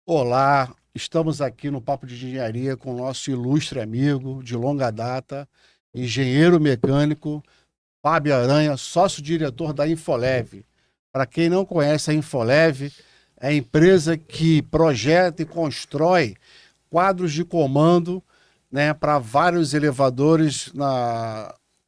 Olá, estamos aqui no Papo de Engenharia com o nosso ilustre amigo de longa data, engenheiro mecânico Fábio Aranha, sócio-diretor da Infolev. Para quem não conhece a Infolev, é a empresa que projeta e constrói quadros de comando, né, para vários elevadores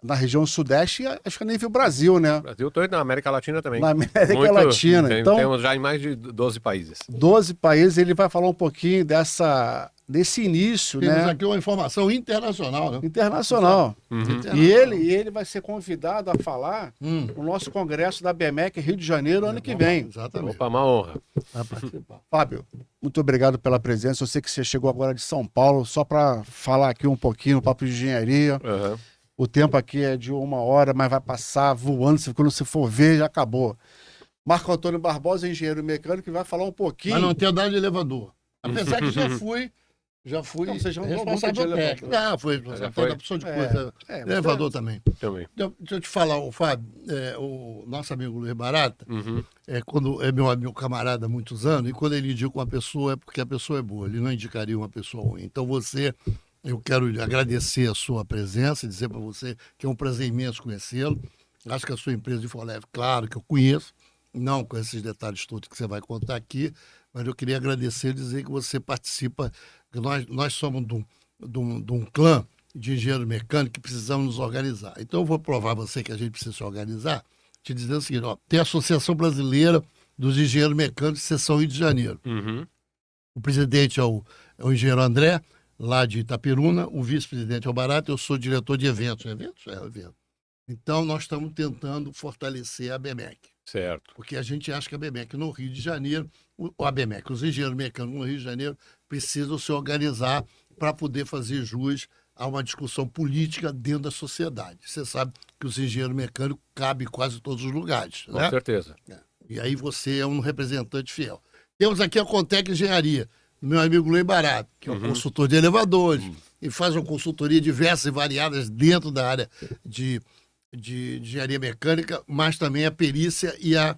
na região sudeste e acho que a nível Brasil, né? Brasil todo, na América Latina também. Na América Muito, Latina. Então, temos já em mais de 12 países. 12 países, ele vai falar um pouquinho desse início, Temos né? aqui uma informação internacional, né? Internacional. Uhum. E ele vai ser convidado a falar no nosso congresso da BMEC Rio de Janeiro ano que vem. Exatamente. Opa, uma honra. Vai participar. Fábio, muito obrigado pela presença. Eu sei que você chegou agora de São Paulo, só para falar aqui um pouquinho no Papo de Engenharia. Uhum. O tempo aqui é de 1 hora, mas vai passar voando. Quando você for ver, já acabou. Marco Antônio Barbosa, engenheiro mecânico, que vai falar um pouquinho. Mas não tem andado de elevador. Apesar que já fui Não, você já andou muito de responsável elevador. técnico. Ah, foi responsável foi? da opção de coisa. Elevador também. Também. Deixa eu te falar, o Fábio, o nosso amigo Luiz Barata, Uhum. quando é meu camarada há muitos anos, e quando ele indica uma pessoa é porque a pessoa é boa, ele não indicaria uma pessoa ruim. Então eu quero lhe agradecer a sua presença e dizer para você que é um prazer imenso conhecê-lo. Acho que a sua empresa de Infolev, claro que eu conheço, não com esses detalhes todos que você vai contar aqui, mas eu queria agradecer e dizer que você participa, que nós somos de um clã de engenheiro mecânico que precisamos nos organizar. Então eu vou provar a você que a gente precisa se organizar, te dizendo o seguinte, ó, tem a Associação Brasileira dos Engenheiros Mecânicos, seção Rio de Janeiro. Uhum. O presidente é o engenheiro André, lá de Itaperuna, o vice-presidente é o Barata, eu sou diretor de eventos. Eventos? É, evento. Então, nós estamos tentando fortalecer a BMEC, Certo. porque a gente acha que a BMEC no Rio de Janeiro, a BMEC, os engenheiros mecânicos no Rio de Janeiro, precisam se organizar para poder fazer jus a uma discussão política dentro da sociedade. Você sabe que os engenheiros mecânicos cabem em quase todos os lugares, Com né? certeza. E aí você é um representante fiel. Temos aqui a Contec Engenharia, do meu amigo Luiz Barato, que é um consultor de elevadores, e faz uma consultoria diversas e variadas dentro da área de engenharia mecânica, mas também a perícia e a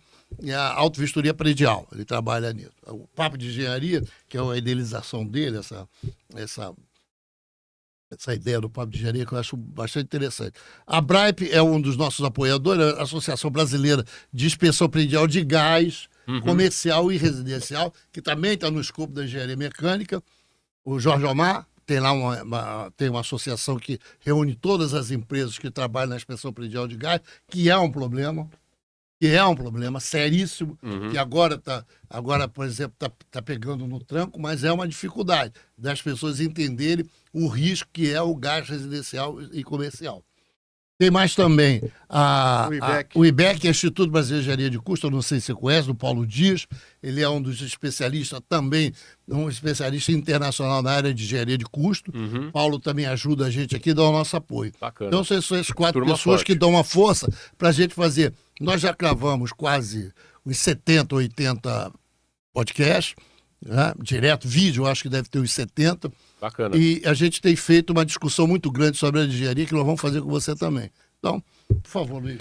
auto-vistoria predial. Ele trabalha nisso. O Papo de Engenharia, que é a idealização dele, essa ideia do Papo de Engenharia, que eu acho bastante interessante. A BRAIP é um dos nossos apoiadores, a Associação Brasileira de Inspeção Predial de Gás, comercial e residencial, que também está no escopo da engenharia mecânica. O Jorge Omar tem lá tem uma associação que reúne todas as empresas que trabalham na inspeção predial de gás, que é um problema seríssimo, que agora, por exemplo, tá pegando no tranco, mas é uma dificuldade das pessoas entenderem o risco que é o gás residencial e comercial. Tem mais também o IBEC, Instituto Brasileiro de Engenharia de Custo, eu não sei se você conhece, do Paulo Dias. Ele é um dos especialistas também, um especialista internacional na área de engenharia de custo. Paulo também ajuda a gente aqui, dá o nosso apoio. Bacana. Então, são essas quatro Turma pessoas forte. que dão uma força para a gente fazer. Nós já gravamos quase uns 70, 80 podcasts, né? Direto, vídeo, acho que deve ter uns 70. Bacana. E a gente tem feito uma discussão muito grande sobre a engenharia, que nós vamos fazer com você também. Então, por favor, Luiz.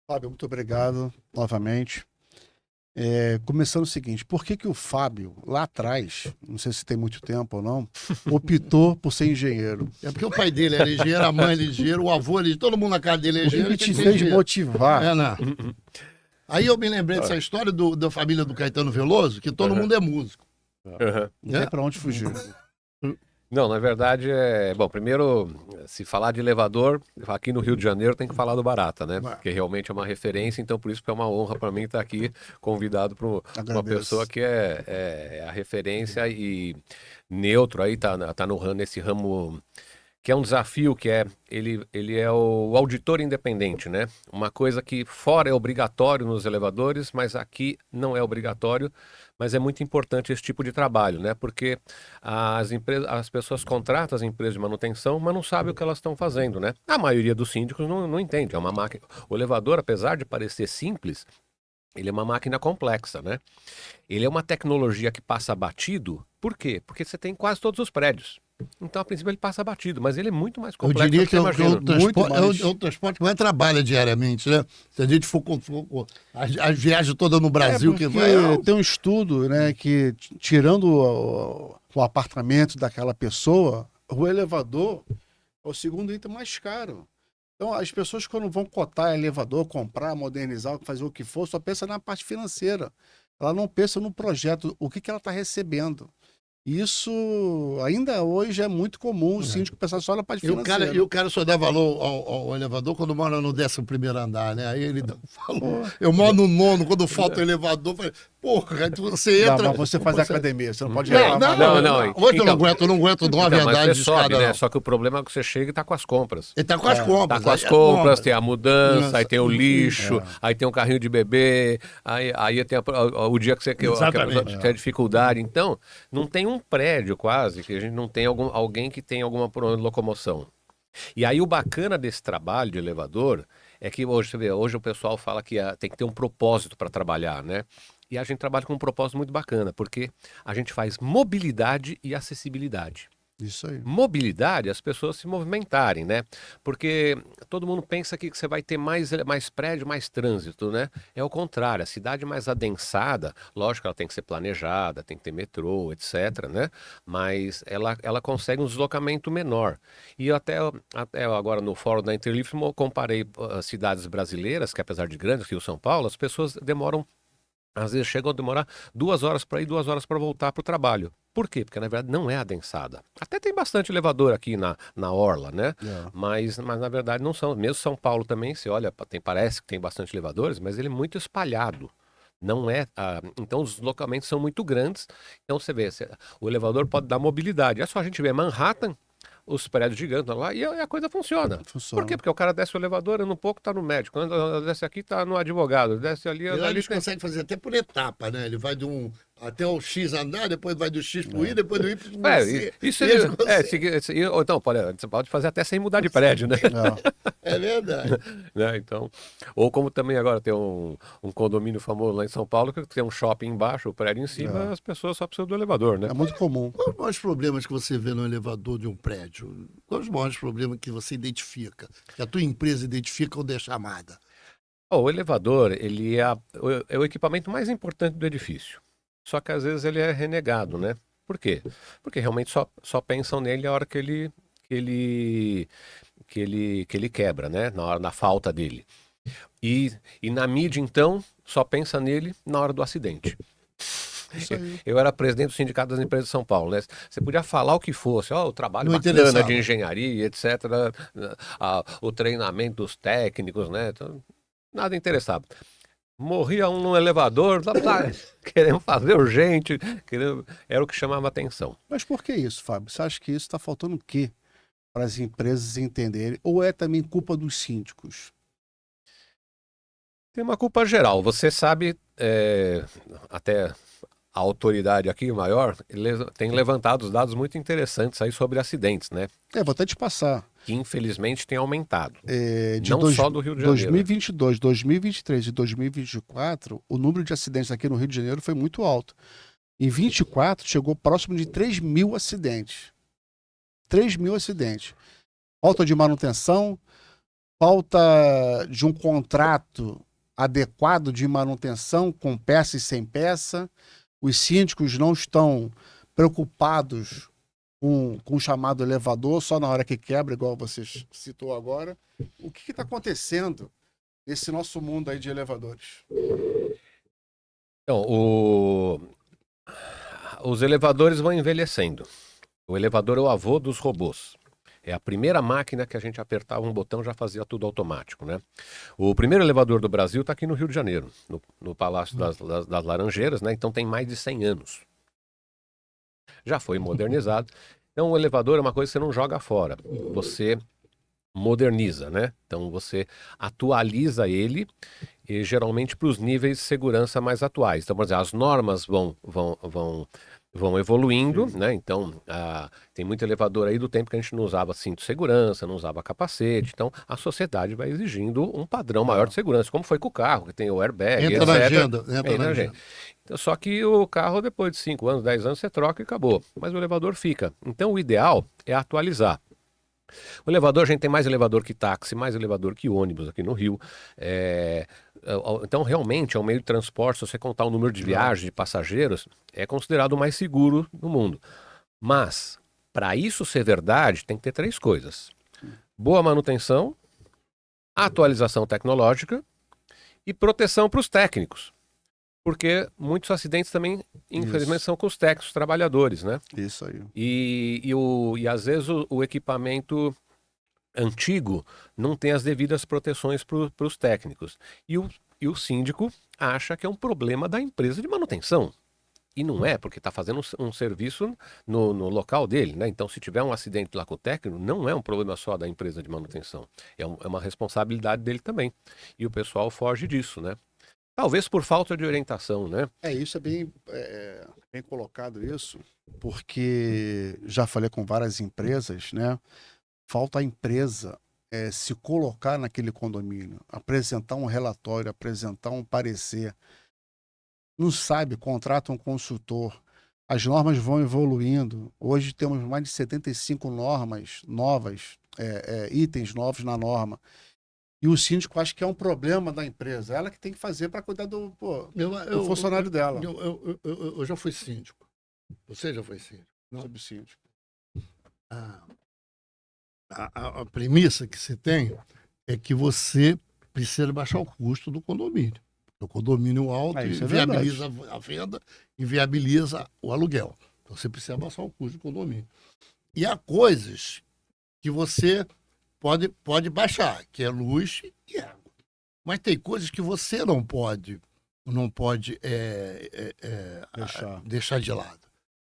Fábio, muito obrigado novamente. Começando o seguinte, por que o Fábio, lá atrás, não sei se tem muito tempo ou não, optou por ser engenheiro? É porque o pai dele era engenheiro, a mãe era engenheiro, o avô era engenheiro, todo mundo na casa dele é O engenheiro. que tem te que ser fez engenheiro. motivar? Né? Aí eu me lembrei dessa história da família do Caetano Veloso, que todo mundo é músico. Uhum. Não tem para onde fugir. Não, na verdade Bom, primeiro, se falar de elevador, aqui no Rio de Janeiro tem que falar do Barata, né? Porque realmente é uma referência, então por isso que é uma honra para mim estar aqui convidado por uma Agradeço. pessoa que é a referência e neutro aí, tá nesse ramo que é um desafio, ele é o auditor independente, né? Uma coisa que fora é obrigatório nos elevadores, mas aqui não é obrigatório, mas é muito importante esse tipo de trabalho, né? Porque as pessoas contratam as empresas de manutenção, mas não sabem o que elas estão fazendo, né? A maioria dos síndicos não entende, é uma máquina. O elevador, apesar de parecer simples, ele é uma máquina complexa, né? Ele é uma tecnologia que passa batido, por quê? Porque você tem quase todos os prédios. Então, a princípio, ele passa batido, mas ele é muito mais Eu complexo diria do que é o imagina. transporte, mais. é o transporte que mais trabalha diariamente, né? Se a gente for com as viagens todas no Brasil, que porque vai. tem um estudo, né, que tirando o apartamento daquela pessoa, o elevador é o segundo item mais caro. Então, as pessoas, quando vão cotar elevador, comprar, modernizar, fazer o que for, só pensa na parte financeira. Ela não pensa no projeto, o que ela está recebendo. Isso ainda hoje é muito comum o síndico pensar só na parte financeira. E o cara só dá valor ao elevador quando mora no 11º andar, né? Aí ele dá valor. Pô. Eu moro no 9º, quando falta o elevador, eu falei, porra, aí você Não, entra. mas você faz academia, você não pode Não, reclamar. não. Hoje eu Então, não aguento 9 Então, mas andares você de sobe, escada, né? não. Só que o problema é que você chega e tá com as compras. Ele tá com as compras. Tá com as aí é compras, compras. tem a mudança, Nossa. aí tem o lixo, aí tem o carrinho de bebê, aí tem o dia que você Exatamente. tem a dificuldade. Então, não tem um prédio quase que a gente não tem alguém que tem alguma locomoção. E aí o bacana desse trabalho de elevador é que hoje, você vê, hoje o pessoal fala que tem que ter um propósito para trabalhar, né? E a gente trabalha com um propósito muito bacana, porque a gente faz mobilidade e acessibilidade. Isso aí. Mobilidade, as pessoas se movimentarem, né? Porque todo mundo pensa que você vai ter mais prédio, mais trânsito, né? É o contrário, a cidade mais adensada, lógico que ela tem que ser planejada, tem que ter metrô, etc, né? Mas ela consegue um deslocamento menor. E eu até agora no fórum da Interlif comparei cidades brasileiras, que apesar de grandes, Rio, São Paulo, as pessoas demoram, às vezes chegam a demorar 2 horas para ir, 2 horas para voltar para o trabalho. Por quê? Porque na verdade não é adensada. Até tem bastante elevador aqui na Orla, né? Mas na verdade não são. Mesmo São Paulo também, você olha, parece que tem bastante elevadores, mas ele é muito espalhado. Não é. Então os deslocamentos são muito grandes. Então você vê, o elevador pode dar mobilidade. É só a gente ver Manhattan, os prédios gigantes lá, e a coisa funciona. Funciona. Por quê? Porque o cara desce o elevador, anda um pouco, tá no médico. Quando desce aqui, tá no advogado. Desce ali, E lá eles conseguem fazer até por etapa, né? Ele vai até o X andar, depois vai do X pro Y, depois do Y pro C. Isso E eles conseguem. ou então, você pode fazer até sem mudar de prédio, né? É verdade. Né, então, ou como também agora tem um condomínio famoso lá em São Paulo, que tem um shopping embaixo, o prédio em cima, as pessoas só precisam do elevador, né? É muito comum. Quais os maiores problemas que você vê no elevador de um prédio? Quais os maiores problemas que você identifica? Que a tua empresa identifica ou dê chamada? O elevador, ele é o equipamento mais importante do edifício. Só que às vezes ele é renegado, né? Por quê? Porque realmente só pensam nele a hora que ele quebra, né? Na hora da falta dele. E na mídia, então, só pensa nele na hora do acidente. Isso aí. Eu era presidente do Sindicato das Empresas de São Paulo, né? Você podia falar o que fosse, o trabalho Não bacana interessava. de engenharia, etc., o treinamento dos técnicos, né? Então, nada interessava. Morria um no elevador, querendo fazer urgente, era o que chamava atenção. Mas por que isso, Fábio? Você acha que isso está faltando o quê para as empresas entenderem? Ou é também culpa dos síndicos? Tem uma culpa geral. Você sabe, até a autoridade aqui maior tem levantado os dados muito interessantes aí sobre acidentes, né? Vou até te passar. Que infelizmente tem aumentado. De Não só do Rio de Janeiro. 2022, 2023 e 2024, o número de acidentes aqui no Rio de Janeiro foi muito alto. Em 24, chegou próximo de 3 mil acidentes. 3 mil acidentes. Falta de manutenção, falta de um contrato adequado de manutenção, com peça e sem peça. Os síndicos não estão preocupados com o chamado elevador, só na hora que quebra, igual você citou agora. O que está acontecendo nesse nosso mundo aí de elevadores? Então, os elevadores vão envelhecendo. O elevador é o avô dos robôs. É a primeira máquina que a gente apertava um botão já fazia tudo automático, né? O primeiro elevador do Brasil está aqui no Rio de Janeiro, no Palácio das Laranjeiras, né? Então tem mais de 100 anos. Já foi modernizado. Então o elevador é uma coisa que você não joga fora. Você moderniza, né? Então você atualiza ele e geralmente para os níveis de segurança mais atuais. Então, por exemplo, as normas vão evoluindo, né? Então, tem muito elevador aí do tempo que a gente não usava cinto de segurança, não usava capacete. Então, a sociedade vai exigindo um padrão maior de segurança, como foi com o carro, que tem o airbag, Entra etc. na agenda, entra na agenda. Então, só que o carro, depois de 5 anos, 10 anos, você troca e acabou. Mas o elevador fica. Então, o ideal é atualizar. O elevador, a gente tem mais elevador que táxi, mais elevador que ônibus aqui no Rio. Então, realmente, é um meio de transporte, se você contar o número de viagens de passageiros, é considerado o mais seguro do mundo. Mas, para isso ser verdade, tem que ter 3 coisas. Boa manutenção, atualização tecnológica e proteção para os técnicos. Porque muitos acidentes também, infelizmente, são com os técnicos, os trabalhadores, né? Isso aí. E às vezes o equipamento antigo não tem as devidas proteções para os técnicos. E o síndico acha que é um problema da empresa de manutenção. E não é, porque está fazendo um serviço no local dele, né? Então, se tiver um acidente lá com o técnico, não é um problema só da empresa de manutenção. É uma responsabilidade dele também. E o pessoal foge disso, né? Talvez por falta de orientação, né? Isso é bem colocado isso, porque já falei com várias empresas, né? Falta a empresa se colocar naquele condomínio, apresentar um relatório, apresentar um parecer. Não sabe, contrata um consultor. As normas vão evoluindo. Hoje temos mais de 75 normas novas, itens novos na norma. E o síndico acha que é um problema da empresa. Ela que tem que fazer para cuidar do funcionário dela. Eu já fui síndico. Você já foi síndico? Não. Sobre síndico. A premissa que você tem é que você precisa baixar o custo do condomínio. O condomínio alto viabiliza a venda e viabiliza o aluguel. Então você precisa baixar o custo do condomínio. E há coisas que você pode baixar, que é luz e água. Mas tem coisas que você não pode deixar de lado.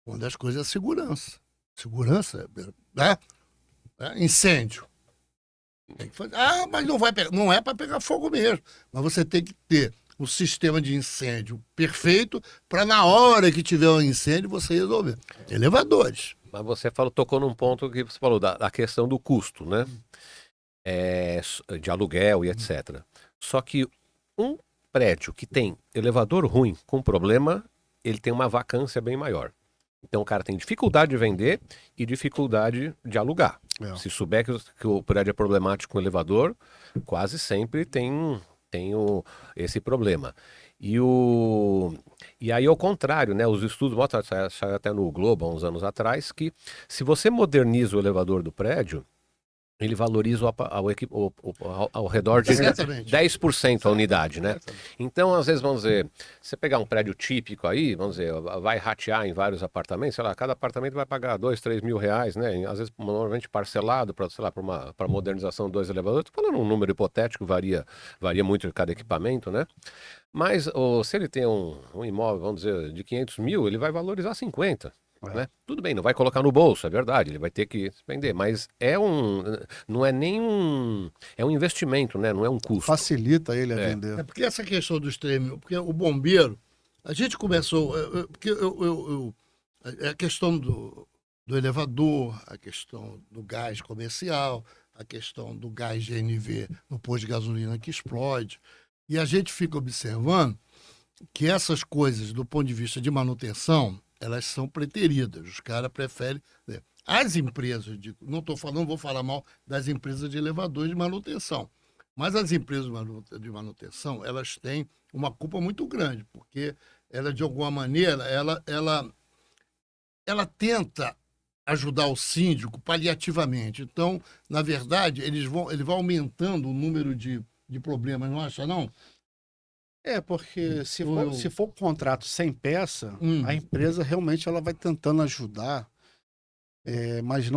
Uma das coisas é a segurança. Segurança, né? Incêndio. Tem que fazer. Mas não vai pegar. Não é para pegar fogo mesmo. Mas você tem que ter um sistema de incêndio perfeito para na hora que tiver um incêndio você resolver. Elevadores. Mas você tocou num ponto que você falou da questão do custo, né? De aluguel e etc. Só que um prédio que tem elevador ruim com problema, ele tem uma vacância bem maior. Então o cara tem dificuldade de vender e dificuldade de alugar. Se souber que o prédio é problemático com o elevador, quase sempre tem esse problema. E aí, ao contrário, né? Os estudos mostram, saiu até no Globo há uns anos atrás, que se você moderniza o elevador do prédio, ele valoriza ao redor de 10% a unidade, né? Então, às vezes, vamos dizer, você pegar um prédio típico aí, vamos dizer, vai ratear em vários apartamentos, sei lá, cada apartamento vai pagar 2, 3 mil reais, né? Às vezes, normalmente parcelado, para modernização de 2 elevadores. Estou falando um número hipotético, varia muito de cada equipamento, né? Mas se ele tem um imóvel, vamos dizer, de 500 mil, ele vai valorizar 50. Né? Tudo bem, não vai colocar no bolso, é verdade, ele vai ter que vender, mas não é nem é um investimento, né? Não é um custo. Facilita ele a vender. Porque essa questão dos 3 mil, porque o bombeiro, a gente começou, porque a questão do elevador, a questão do gás comercial, a questão do gás GNV no posto de gasolina que explode, e a gente fica observando que essas coisas, do ponto de vista de manutenção, elas são preteridas, os caras preferem. As empresas, não vou falar mal das empresas de elevadores de manutenção, mas as empresas de manutenção, elas têm uma culpa muito grande, porque ela, de alguma maneira, ela tenta ajudar o síndico paliativamente. Então, na verdade, ele vai aumentando o número de problemas, não acha, não? Porque se for um contrato sem peça, a empresa realmente ela vai tentando ajudar, mas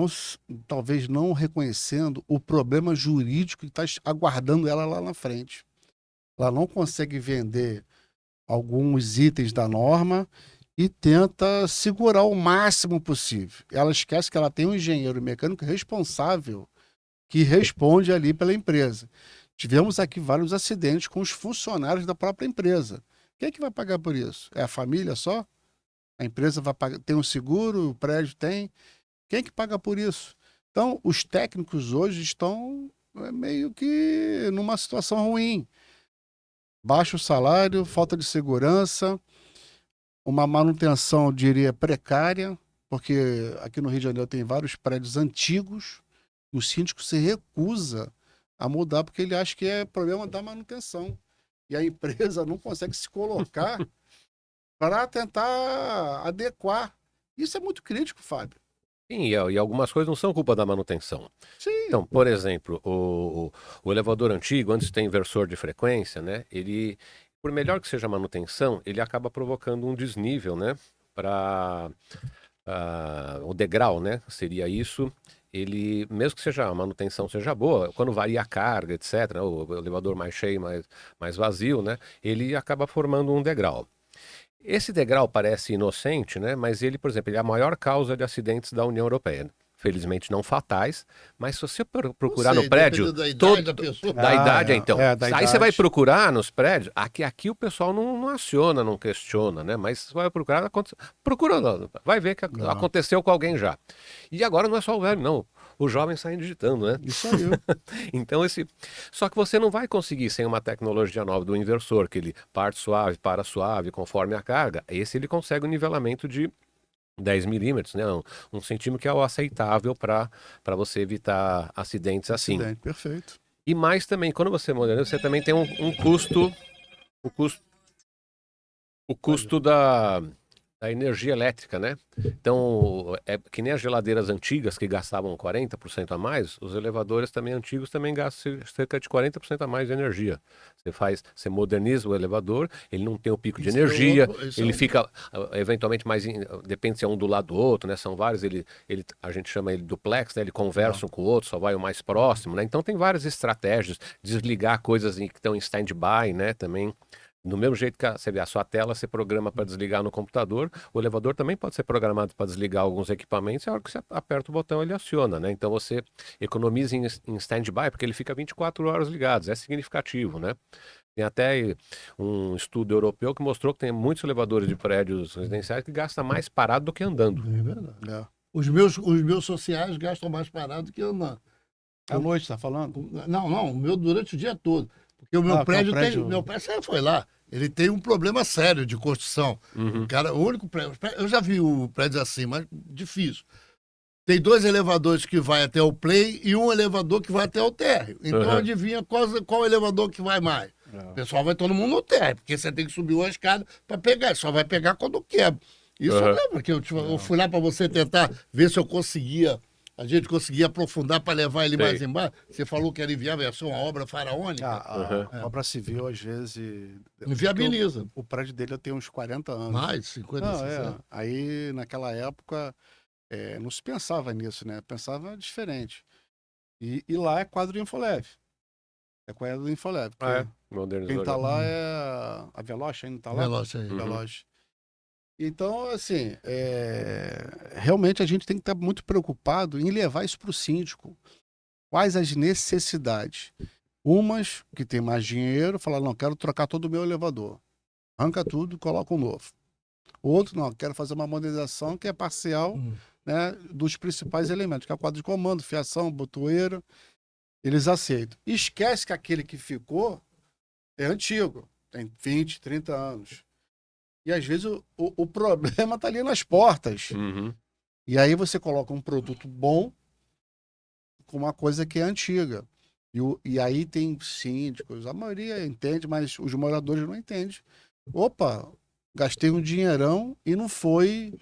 talvez não reconhecendo o problema jurídico que está aguardando ela lá na frente. Ela não consegue vender alguns itens da norma e tenta segurar o máximo possível. Ela esquece que ela tem um engenheiro mecânico responsável que responde ali pela empresa. tivemos aqui vários acidentes com os funcionários da própria empresa. Quem é que vai pagar por isso? É a família só? A empresa vai pagar, tem um seguro, o prédio tem. Quem é que paga por isso? Então, os técnicos hoje estão meio que numa situação ruim. Baixo salário, falta de segurança, uma manutenção, eu diria, precária, porque aqui no Rio de Janeiro tem vários prédios antigos e o síndico se recusa a mudar porque ele acha que é problema da manutenção. E a empresa não consegue se colocar para tentar adequar. Isso é muito crítico, Fábio. Sim, e algumas coisas não são culpa da manutenção. Sim. Então, por exemplo, o elevador antigo, antes de ter inversor de frequência, né? Ele, por melhor que seja a manutenção, ele acaba provocando um desnível, né? Para o degrau, né? Seria isso. Ele, mesmo que seja a manutenção seja boa, quando varia a carga, etc., né, o elevador mais cheio, mais vazio, né? Ele acaba formando um degrau. Esse degrau parece inocente, né? Mas ele, por exemplo, ele é a maior causa de acidentes da União Europeia. Felizmente não fatais, mas se você procurar no prédio, da idade da pessoa. da idade, então. da Aí idade. você vai procurar nos prédios, aqui o pessoal não aciona, não questiona, né? Mas você vai procurar, procura, vai ver que aconteceu com alguém já. E agora não é só o velho, não. Os jovens saem digitando, né? Isso aí. Então, só que você não vai conseguir sem uma tecnologia nova do inversor, que ele parte suave, para suave, conforme a carga. Esse ele consegue um nivelamento de 10 milímetros, né? Um centímetro que é o aceitável para você evitar acidentes assim. Acidente, perfeito. E mais também, quando você moderniza, você também tem um custo, o custo da energia elétrica, né? Então, é que nem as geladeiras antigas que gastavam 40% a mais, os elevadores também antigos também gastam cerca de 40% a mais de energia. Você moderniza o elevador, ele não tem o pico de energia, ele fica eventualmente mais, depende se é um do lado do outro, né? São vários, a gente chama ele duplex, né? Ele conversa um com o outro, só vai o mais próximo, né? Então tem várias estratégias, desligar coisas que estão em stand-by, né? Também. Do mesmo jeito que você vê a sua tela, você programa para desligar no computador, o elevador também pode ser programado para desligar alguns equipamentos, e a hora que você aperta o botão ele aciona, né? Então você economiza em stand-by, porque ele fica 24 horas ligado, é significativo, né? Tem até um estudo europeu que mostrou que tem muitos elevadores de prédios residenciais que gastam mais parado do que andando. É verdade. Os meus sociais gastam mais parado do que andando. À noite, tá falando? Não, o meu durante o dia todo. Porque o meu prédio tem. Meu prédio, você foi lá. Ele tem um problema sério de construção. Uhum. O cara, o único prédio. Eu já vi o prédio assim, mas difícil. Tem 2 elevadores que vai até o play e um elevador que vai até o térreo. Então adivinha qual elevador que vai mais. O pessoal vai todo mundo no térreo, porque você tem que subir uma escada para pegar. Só vai pegar quando quebra. Isso eu lembro que eu fui lá para você tentar ver se eu conseguia. A gente conseguia aprofundar para levar ele mais embaixo. Você falou que era inviável, uma obra faraônica. A obra civil, às vezes... Inviabiliza. O prédio dele tem uns 40 anos. Mais, 50, 60. Aí, naquela época, não se pensava nisso, né? Pensava diferente. E lá é quadro de Infolev. É quadro de Infolev. Quem está lá é a Veloce, ainda está lá? Veloce aí. Veloce. Então, assim, realmente a gente tem que estar muito preocupado em levar isso para o síndico. Quais as necessidades? Umas que tem mais dinheiro, falar, não, quero trocar todo o meu elevador. Arranca tudo e coloca um novo. Outro, não, quero fazer uma modernização que é parcial, né, dos principais elementos, que é o quadro de comando, fiação, botoeira. Eles aceitam. Esquece que aquele que ficou é antigo, tem 20, 30 anos. E às vezes o problema está ali nas portas. Uhum. E aí você coloca um produto bom com uma coisa que é antiga. E aí tem síndicos, a maioria entende, mas os moradores não entendem. Opa, gastei um dinheirão e não foi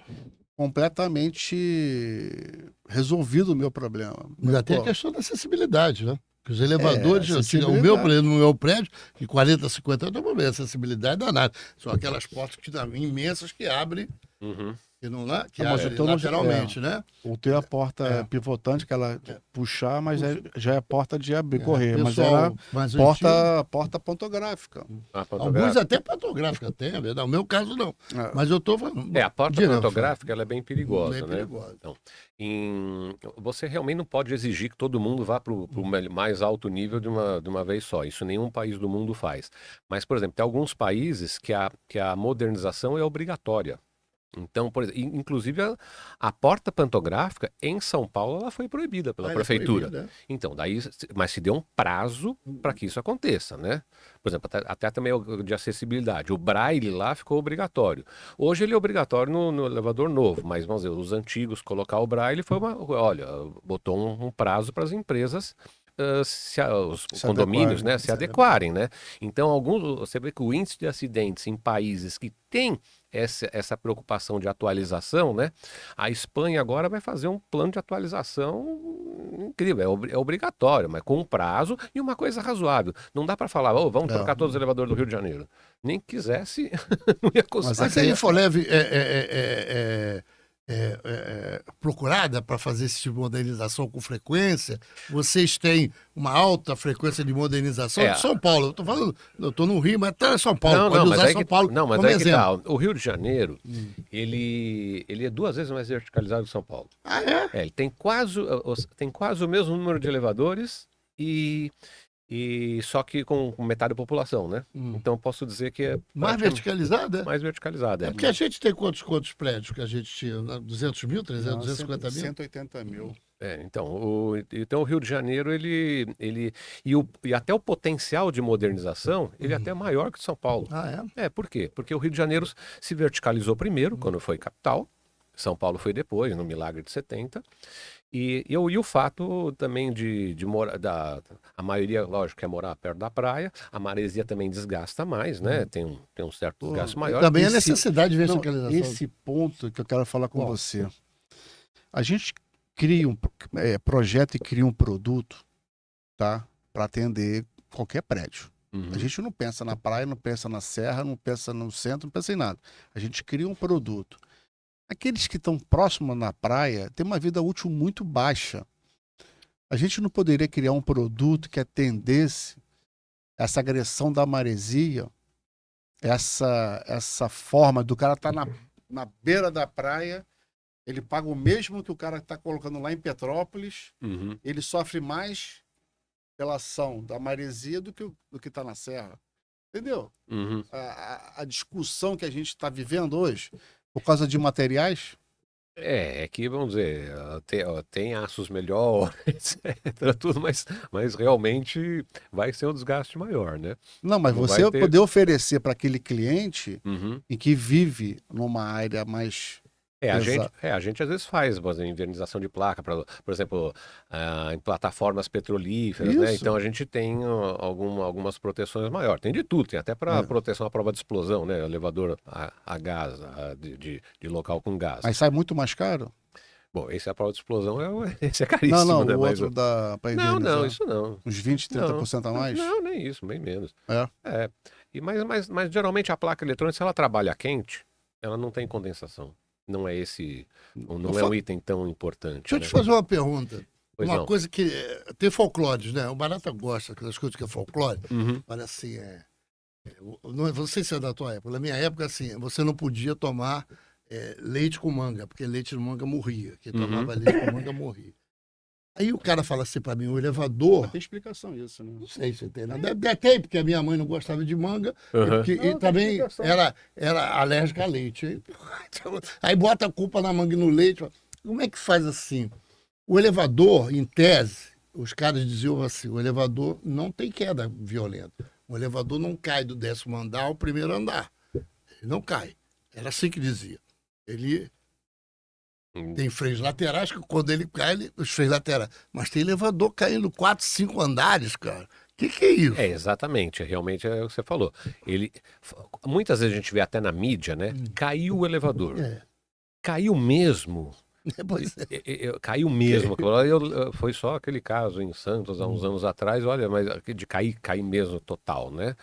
completamente resolvido o meu problema. Ainda tem a questão da acessibilidade, né? Porque os elevadores, acessibilidade. no meu prédio, de 40, 50 anos, não tem problema, acessibilidade danada. São aquelas portas que imensas que abrem. Uhum. Que não lá, que Mas abre eu tô no- lateralmente, né? Ou tem a porta pivotante, que ela puxar, mas já é porta de abrir, correr. Mas Pessoal era mais antigo, porta pantográfica. A alguns pantográfica. até pantográfica tem, é verdade. No meu caso, não. É. Mas eu tô falando. A porta Diga, pantográfica ela é bem perigosa, bem né? perigosa. Então, você realmente não pode exigir que todo mundo vá para o mais alto nível de uma vez só. Isso nenhum país do mundo faz. Mas, por exemplo, tem alguns países que a modernização é obrigatória. Então, por exemplo, inclusive a porta pantográfica em São Paulo ela foi proibida pela Ah, prefeitura. é proibido, né? Então, mas se deu um prazo para que isso aconteça, né? Por exemplo, até também o de acessibilidade. O braille lá ficou obrigatório. Hoje ele é obrigatório no elevador novo, mas vamos dizer, os antigos colocar o braille olha, botou um prazo para as empresas os Se condomínios, adequarem. né, se adequarem, né? Então, você vê que o índice de acidentes em países que têm essa preocupação de atualização, né? A Espanha agora vai fazer um plano de atualização incrível, é obrigatório, mas com um prazo e uma coisa razoável. Não dá para falar, vamos trocar todos os elevadores do Rio de Janeiro. Nem quisesse, não ia conseguir. Mas a Infolev procurada para fazer esse tipo de modernização com frequência? Vocês têm uma alta frequência de modernização? De São Paulo, eu estou falando, eu estou no Rio, mas até São Paulo, pode usar São Paulo não, mas como aí que exemplo. tá. O Rio de Janeiro, ele é 2 vezes mais verticalizado que São Paulo. Ah, é? Ele tem quase o mesmo número de elevadores e só que com metade da população, né? Então eu posso dizer que é Mais verticalizada? mais verticalizado. É porque a gente tem quantos prédios que a gente tinha? 200 mil, 300, 250 mil? 180 mil. Então, o Rio de Janeiro, e até o potencial de modernização, ele é até maior que São Paulo. Ah, é? Por quê? Porque o Rio de Janeiro se verticalizou primeiro, quando foi capital. São Paulo foi depois, no Milagre de 70. E o fato também de morar, a maioria, lógico, quer morar perto da praia, a maresia também desgasta mais, né? Tem um certo desgaste maior. Também a necessidade de verticalização. Esse ponto que eu quero falar com você. A gente cria projeta e cria um produto, tá? Para atender qualquer prédio. Uhum. A gente não pensa na praia, não pensa na serra, não pensa no centro, não pensa em nada. A gente cria um produto. Aqueles que estão próximos na praia têm uma vida útil muito baixa. A gente não poderia criar um produto que atendesse essa agressão da maresia, essa forma do cara estar na beira da praia, ele paga o mesmo que o cara está colocando lá em Petrópolis, ele sofre mais pela ação da maresia do que está na serra. Entendeu? A discussão que a gente está vivendo hoje, por causa de materiais? É que, vamos dizer, tem aços melhor, etc, tudo, mas realmente vai ser um desgaste maior, né? Não, mas Não você vai ter- poder oferecer para aquele cliente Uhum. em que vive numa área mais... A gente às vezes faz, por exemplo, invernização de placa, por exemplo, em plataformas petrolíferas, né? Isso. Então a gente tem algumas proteções maiores. Tem de tudo, tem até para proteção à prova de explosão, né? Elevador a gás, de local com gás. Mas sai muito mais caro? Bom, esse é a prova de explosão, esse é caríssimo, Não, né? o Mas outro para não, invernizar. isso não. Uns 20, 30% a mais? Não, nem isso, bem menos. É. Mas geralmente a placa eletrônica, se ela trabalha quente, ela não tem condensação. Não é um item tão importante. Deixa eu te fazer uma pergunta. Pois uma não. coisa que tem folclores, né? O Barata gosta das coisas que é folclore. Uhum. Mas assim, não sei se é da tua época. Na minha época, assim, você não podia tomar leite com manga, porque leite com manga morria. Quem tomava leite com manga morria. Aí o cara fala assim pra mim, o elevador... Tem explicação isso, né? Não sei se tem nada. Tem, porque a minha mãe não gostava de manga Uhum. e também era alérgica a leite. Aí bota a culpa na manga e no leite. Como é que faz assim? O elevador, em tese, os caras diziam assim, o elevador não tem queda violenta. O elevador não cai do 10º andar ao 1º andar. Ele não cai. Era assim que dizia. Ele tem freios laterais, que quando ele cai, os freios laterais. Mas tem elevador caindo 4, 5 andares, cara. Que é isso? Exatamente, realmente é o que você falou. Muitas vezes a gente vê até na mídia, né? Caiu o elevador. Caiu mesmo. Pois é. Caiu mesmo. Foi só aquele caso em Santos, há uns anos atrás, olha, mas de cair mesmo total, né?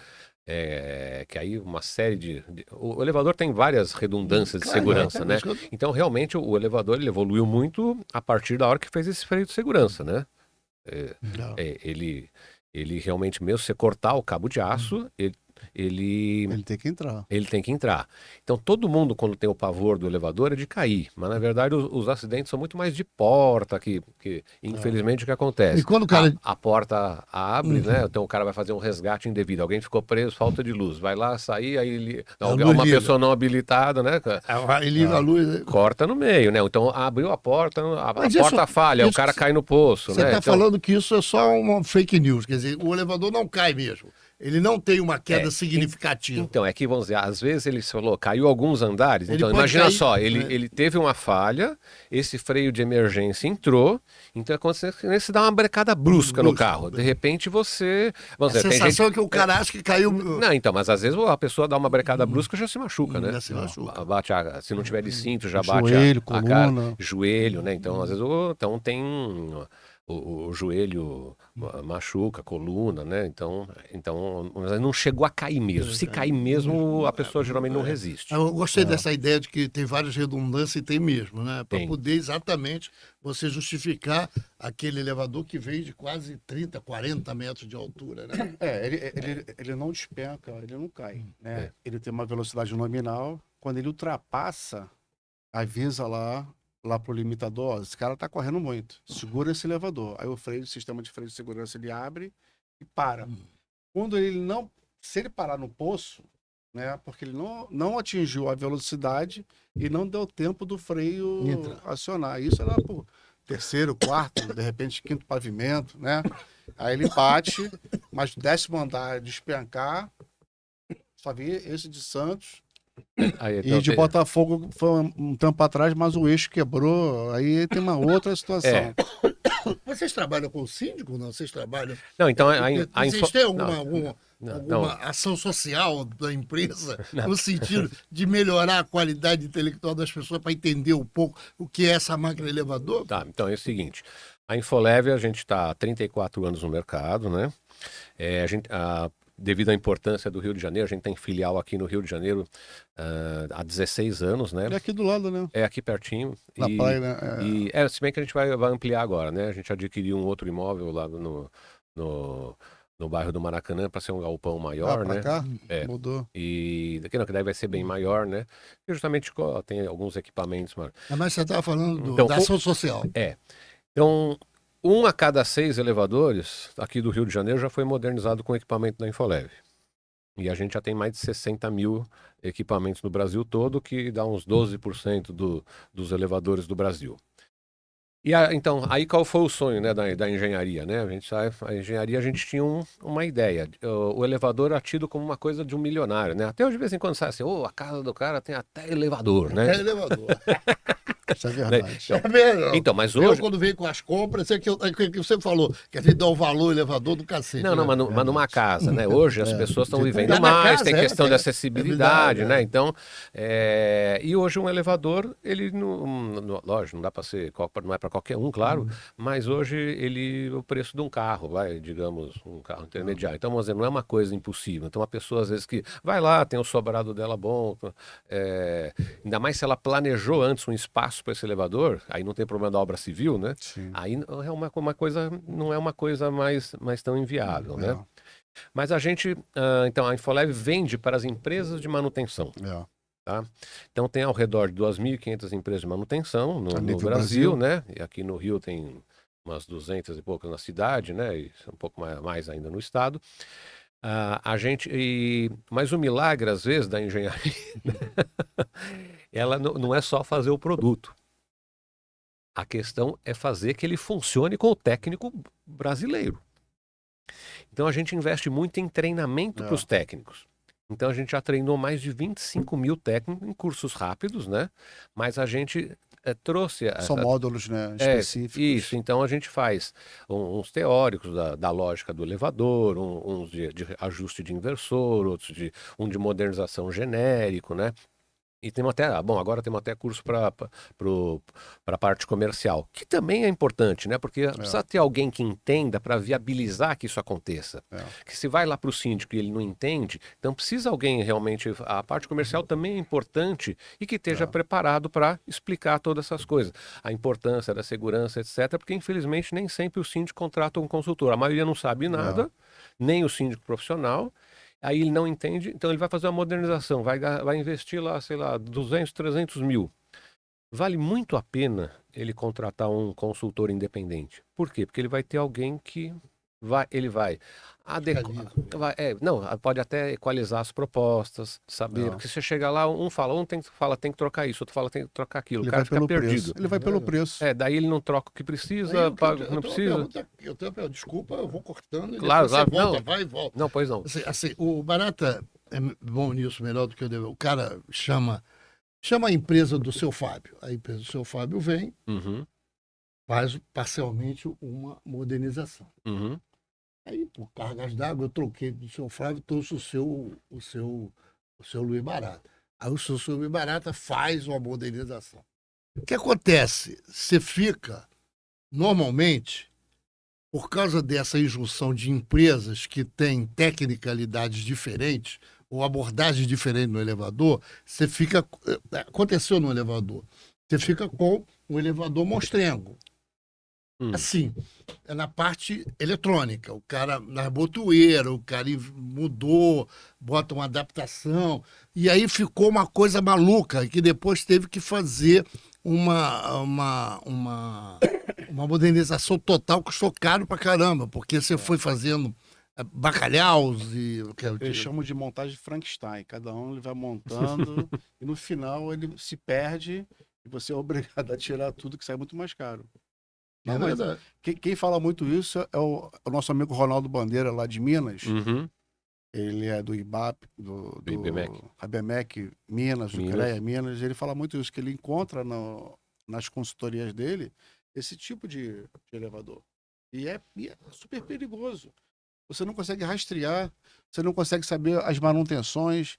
que aí uma série o elevador tem várias redundâncias de segurança, né? Então, realmente, o elevador ele evoluiu muito a partir da hora que fez esse freio de segurança, né? Ele realmente, mesmo se você cortar o cabo de aço, ele tem que entrar. Ele tem que entrar. Então, todo mundo, quando tem o pavor do elevador, é de cair. Mas, na verdade, os acidentes são muito mais de porta, que infelizmente, o que acontece? E quando o cara... A porta abre, né? Então, o cara vai fazer um resgate indevido. Alguém ficou preso, falta de luz. Vai lá, sair, aí uma pessoa não habilitada, né? Aí liga a luz. Corta no meio, né? Então, abriu a porta, a porta falha, o cara cai no poço, você né? Você está falando que isso é só uma fake news. Quer dizer, o elevador não cai mesmo. Ele não tem uma queda significativa. Então, é que, vamos dizer, às vezes ele falou, caiu alguns andares. Ele então, pode imagina cair, só, ele teve uma falha, esse freio de emergência entrou, então acontece que você dá uma brecada brusca no carro. De repente você... A sensação é que o cara acha que caiu... Não, então, mas às vezes a pessoa dá uma brecada brusca e já se machuca, né? Já se machuca. Bate se não tiver de cinto, já bate joelho, a cara, coluna. joelho, né? Então, às vezes, então tem... O joelho machuca, a coluna, né? Então não chegou a cair mesmo. Se cair mesmo, a pessoa geralmente não resiste. Eu gostei dessa ideia de que tem várias redundâncias e tem mesmo, né? Para Tem. poder exatamente você justificar aquele elevador que veio de quase 30, 40 metros de altura, né? Ele não despenca, ele não cai, né? Ele tem uma velocidade nominal. Quando ele ultrapassa, avisa lá pro limitador, ó, esse cara tá correndo muito, segura esse elevador. Aí o sistema de freio de segurança, ele abre e para. Quando ele não, se ele parar no poço, né, porque ele não atingiu a velocidade e não deu tempo do freio acionar. Isso era pro terceiro, quarto, de repente quinto pavimento, né? Aí ele bate, mas o 10º andar despencar, só vi esse de Santos. Aí, então, E de Botafogo foi um tempo atrás, mas o eixo quebrou, aí tem uma outra situação. Vocês trabalham com o síndico, não? Vocês trabalham... Não, então... Vocês têm alguma ação social da empresa no sentido de melhorar a qualidade intelectual das pessoas para entender um pouco o que é essa máquina elevador? Tá, então é o seguinte, a Infolev, a gente está há 34 anos no mercado, né? Devido à importância do Rio de Janeiro, a gente tem filial aqui no Rio de Janeiro há 16 anos, né? É aqui do lado, né? É aqui pertinho. Na praia, né? Se bem que a gente vai ampliar agora, né? A gente adquiriu um outro imóvel lá no bairro do Maracanã para ser um galpão maior, pra né? cá? Mudou. E daqui que daí vai ser bem maior, né? E justamente tem alguns equipamentos maiores. Mas você estava falando Então, da ação social. Então, 1 a cada 6 elevadores aqui do Rio de Janeiro já foi modernizado com equipamento da Infolev. E a gente já tem mais de 60 mil equipamentos no Brasil todo, que dá uns 12% dos elevadores do Brasil. E então, aí qual foi o sonho, né, da engenharia, né? A engenharia, a gente tinha uma ideia. O elevador é tido como uma coisa de um milionário, né? Até de vez em quando sai assim, a casa do cara tem até elevador, né? Até elevador. Isso é verdade. Então, mas hoje... quando veio com as compras, é que você falou, que a gente dá o valor elevador do cacete. Não, mas numa casa, né? Hoje as pessoas estão vivendo mais, tem questão de acessibilidade, né? Então, e hoje um elevador, ele, lógico, não dá para ser, não é para qualquer um, claro, mas hoje o preço de um carro, digamos, um carro intermediário. Então, vamos dizer, não é uma coisa impossível. Então, uma pessoa, às vezes, que vai lá, tem o sobrado dela bom, ainda mais se ela planejou antes um espaço para esse elevador, aí não tem problema da obra civil, né? Sim. Aí é uma coisa, não é uma coisa mais tão inviável, né? Mas a gente, então a Infolev vende para as empresas de manutenção. Tá? Então tem ao redor de 2.500 empresas de manutenção no Brasil, né? E aqui no Rio tem umas 200 e poucas na cidade, né? E um pouco mais ainda no estado. Mas o milagre, às vezes, da engenharia, ela não é só fazer o produto. A questão é fazer que ele funcione com o técnico brasileiro. Então a gente investe muito em treinamento para os técnicos. Então a gente já treinou mais de 25 mil técnicos em cursos rápidos, né? Mas a gente trouxe... São módulos, né, específicos. Isso, então a gente faz uns teóricos da lógica do elevador, uns de ajuste de inversor, outros de modernização genérico, né? E temos até, bom, agora temos até curso para a parte comercial, que também é importante, né? Porque precisa ter alguém que entenda para viabilizar que isso aconteça. Que se vai lá para o síndico e ele não entende, então precisa alguém realmente, a parte comercial também é importante e que esteja preparado para explicar todas essas coisas. A importância da segurança, etc. Porque infelizmente nem sempre o síndico contrata um consultor. A maioria não sabe nada, nem o síndico profissional. Aí ele não entende, então ele vai fazer uma modernização, vai investir lá, sei lá, 200, 300 mil. Vale muito a pena ele contratar um consultor independente. Por quê? Porque ele vai ter alguém que ele vai adequar. Não, pode até equalizar as propostas, saber. Porque você chega lá, um fala, tem que trocar isso, outro fala, tem que trocar aquilo. Ele O cara vai fica pelo perdido. preço. Ele vai pelo preço. Daí ele não troca o que precisa, não precisa. Desculpa, eu vou cortando. Claro, você volta, não. vai e volta. Não, pois não. Assim, o Barata é bom nisso, melhor do que eu devo. O cara chama a empresa do seu Fábio. A empresa do seu Fábio vem, faz parcialmente uma modernização. Aí, por cargas d'água, eu troquei do seu Flávio, trouxe o seu Luiz Barata. Aí o seu Luiz Barata faz uma modernização. O que acontece? Você fica, normalmente, por causa dessa injunção de empresas que têm tecnicalidades diferentes, ou abordagens diferentes no elevador, você fica... Aconteceu no elevador. Você fica com um elevador monstrengo. Assim, é na parte eletrônica, o cara na botoeira, o cara mudou, bota uma adaptação, e aí ficou uma coisa maluca, que depois teve que fazer uma modernização total, custou caro pra caramba, porque você foi fazendo bacalhaus e... Eles chamam de montagem Frankenstein, cada um ele vai montando e no final ele se perde e você é obrigado a tirar tudo, que sai muito mais caro. Não, mas quem fala muito isso é o nosso amigo Ronaldo Bandeira, lá de Minas. Ele é do IBAP, do ABMEC Minas, do CREA Minas. Ele fala muito isso, que ele encontra nas consultorias dele esse tipo de elevador. E é super perigoso. Você não consegue rastrear, você não consegue saber as manutenções,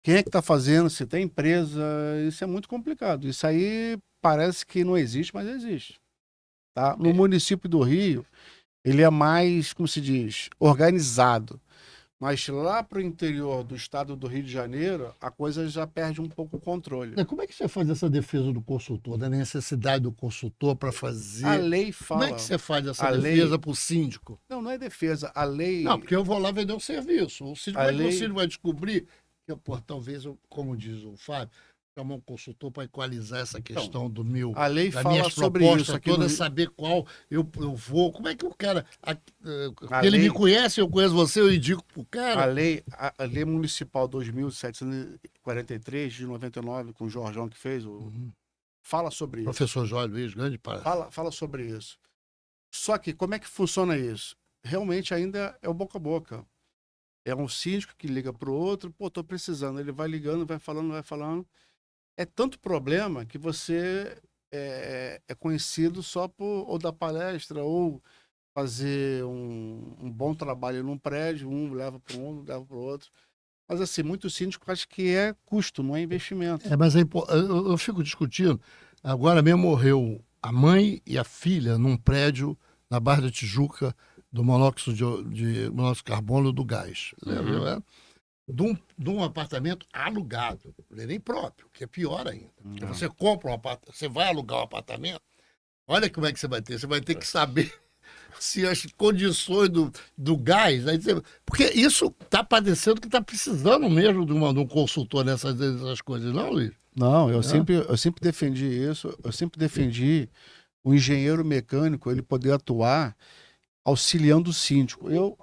quem é que está fazendo, se tem empresa. Isso é muito complicado. Isso aí parece que não existe, mas existe. Tá? No município do Rio, ele é mais, como se diz, organizado. Mas lá para o interior do estado do Rio de Janeiro, a coisa já perde um pouco o controle. Como é que você faz essa defesa do consultor, da necessidade do consultor para fazer... A lei fala... Como é que você faz essa defesa para o síndico? Não é defesa. A lei... Não, porque eu vou lá vender um serviço. O síndico vai descobrir que, talvez, como diz o Fábio, chamar um consultor para equalizar essa questão a lei das fala minhas sobre propostas isso aqui todas, saber qual eu vou. Como é que o cara... Ele me conhece, eu conheço você, eu indico pro cara. A lei municipal 2743 de 99, com o Jorjão que fez, fala sobre isso. Professor Jorge Luiz, grande palestra. Fala sobre isso. Só que como é que funciona isso? Realmente ainda é o boca a boca. É um síndico que liga para o outro, tô precisando. Ele vai ligando, vai falando. É tanto problema que você é conhecido só por ou dar palestra ou fazer um bom trabalho num prédio, um leva para um, leva para o outro. Mas assim, muito síndico acho que é custo, não é investimento. Mas eu fico discutindo. Agora mesmo morreu a mãe e a filha num prédio na Barra da Tijuca do monóxido de carbono do gás. Lembra? De um apartamento alugado, nem próprio, que é pior ainda. Porque você compra um apartamento, você vai alugar um apartamento, olha como é que você vai ter. Você vai ter que saber se as condições do gás... Porque isso está parecendo que está precisando mesmo de um consultor nessas coisas, não, Luiz? Não, eu sempre defendi isso. Eu sempre defendi o engenheiro mecânico, ele poder atuar auxiliando o síndico. Eu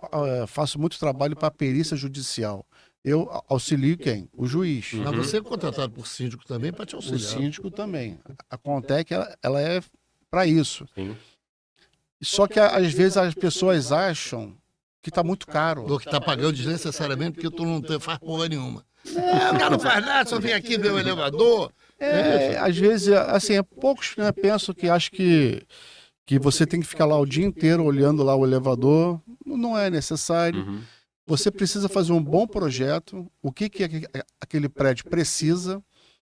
faço muito trabalho para a perícia judicial. Eu auxilio quem? O juiz. Mas você é contratado por síndico também para te auxiliar. O síndico também. A Contec, ela é para isso. Sim. Só que às vezes as pessoas acham que está muito caro. Ou que está pagando desnecessariamente porque tu não faz porra nenhuma. O cara não faz nada, só vem aqui ver o elevador. Às vezes, assim, poucos pensam que acham que você tem que ficar lá o dia inteiro olhando lá o elevador. Não é necessário. Você precisa fazer um bom projeto, o que aquele prédio precisa,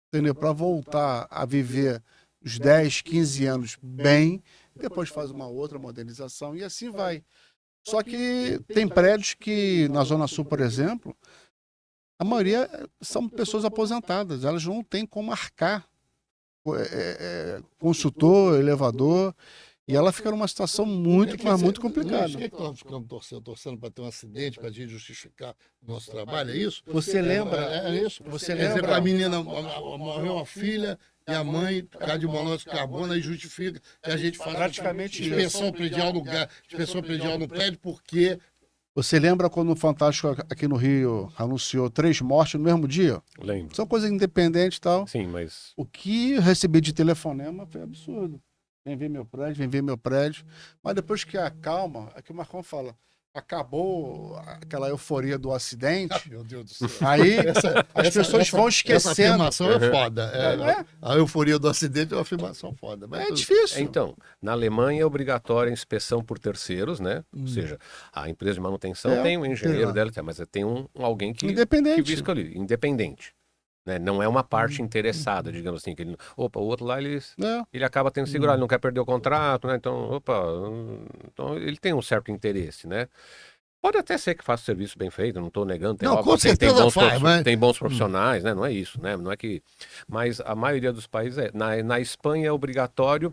entendeu? Para voltar a viver os 10, 15 anos bem, depois faz uma outra modernização e assim vai. Só que tem prédios que, na Zona Sul, por exemplo, a maioria são pessoas aposentadas, elas não têm como arcar consultor, elevador, e ela fica numa situação muito, mas muito complicada. Por que nós ficamos torcendo para ter um acidente, para a gente justificar o nosso trabalho, é isso? Você lembra? É isso. Você Quer dizer, lembra? a menina morreu a filha e a mãe, por causa de monóxido de carbono, aí justifica que a gente faça Praticamente inspeção predial no prédio, porque... Você lembra quando o Fantástico aqui no Rio anunciou 3 mortes no mesmo dia? Lembro. São coisas independentes e tal. Sim, mas O que eu recebi de telefonema foi absurdo. Vem ver meu prédio, vem ver meu prédio. Mas depois que acalma, é que o Marcão fala, acabou aquela euforia do acidente, Meu Deus do céu. aí as pessoas vão Essa esquecendo. afirmação é foda. Não é? A euforia do acidente é uma afirmação foda. Mas É difícil. então, na Alemanha é obrigatória a inspeção por terceiros, né? Ou seja, a empresa de manutenção É, tem um engenheiro lá. dela, mas tem alguém que Independente. fisca ali, independente. Né? Não é uma parte interessada, digamos assim. Que ele, opa, o outro lá É. ele acaba tendo segurado, ele não quer perder o contrato, né? Então, então ele tem um certo interesse, né? Pode até ser que faça o serviço bem feito, não estou negando. Não, com certeza faz, mas... Tem bons profissionais, né? Não é isso, né? Não é que... Mas a maioria dos países é. Na Espanha é obrigatório,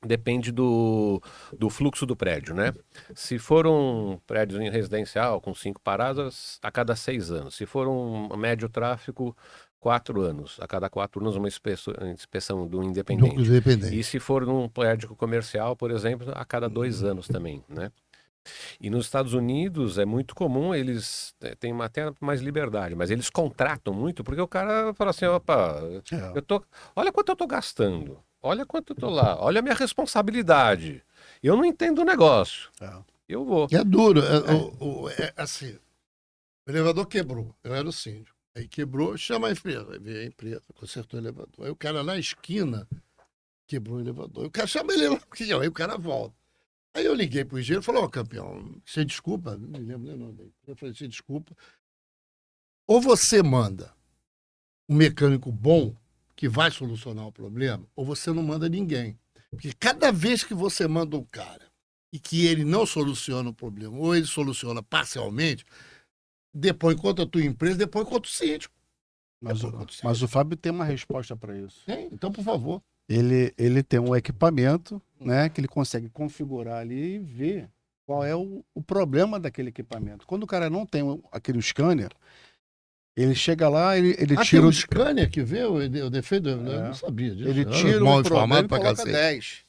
depende do fluxo do prédio, né? Se for um prédio em residencial com 5 paradas, a cada 6 anos. Se for um médio tráfego, 4 anos. A cada 4 anos uma inspeção do independente. Independente. E se for num prédio comercial, por exemplo, a cada 2 anos também, né? E nos Estados Unidos é muito comum, eles têm até mais liberdade, mas eles contratam muito, porque o cara fala assim, opa, olha quanto eu tô gastando, olha quanto eu tô lá, olha a minha responsabilidade. Eu não entendo o negócio. Eu vou. É duro. Assim, o elevador quebrou, eu era o síndico. Aí quebrou, chama a empresa. Aí veio a empresa, consertou o elevador. Aí o cara na esquina quebrou o elevador. Aí o cara chama ele lá, aí o cara volta. Aí eu liguei pro engenheiro e falei, campeão, você desculpa, não me lembro nem o nome dele. Eu falei, você desculpa. Ou você manda um mecânico bom que vai solucionar o problema, ou você não manda ninguém. Porque cada vez que você manda um cara e que ele não soluciona o problema, ou ele soluciona parcialmente, depõe contra a tua empresa, depõe contra o síndico. Mas o Fábio tem uma resposta para isso. Então, por favor. Ele tem um equipamento, né, que ele consegue configurar ali e ver qual é o problema daquele equipamento. Quando o cara não tem aquele scanner, ele chega lá, ele tira tem um scanner que vê o defeito? Eu não sabia disso. Ele tira o problema e coloca 10.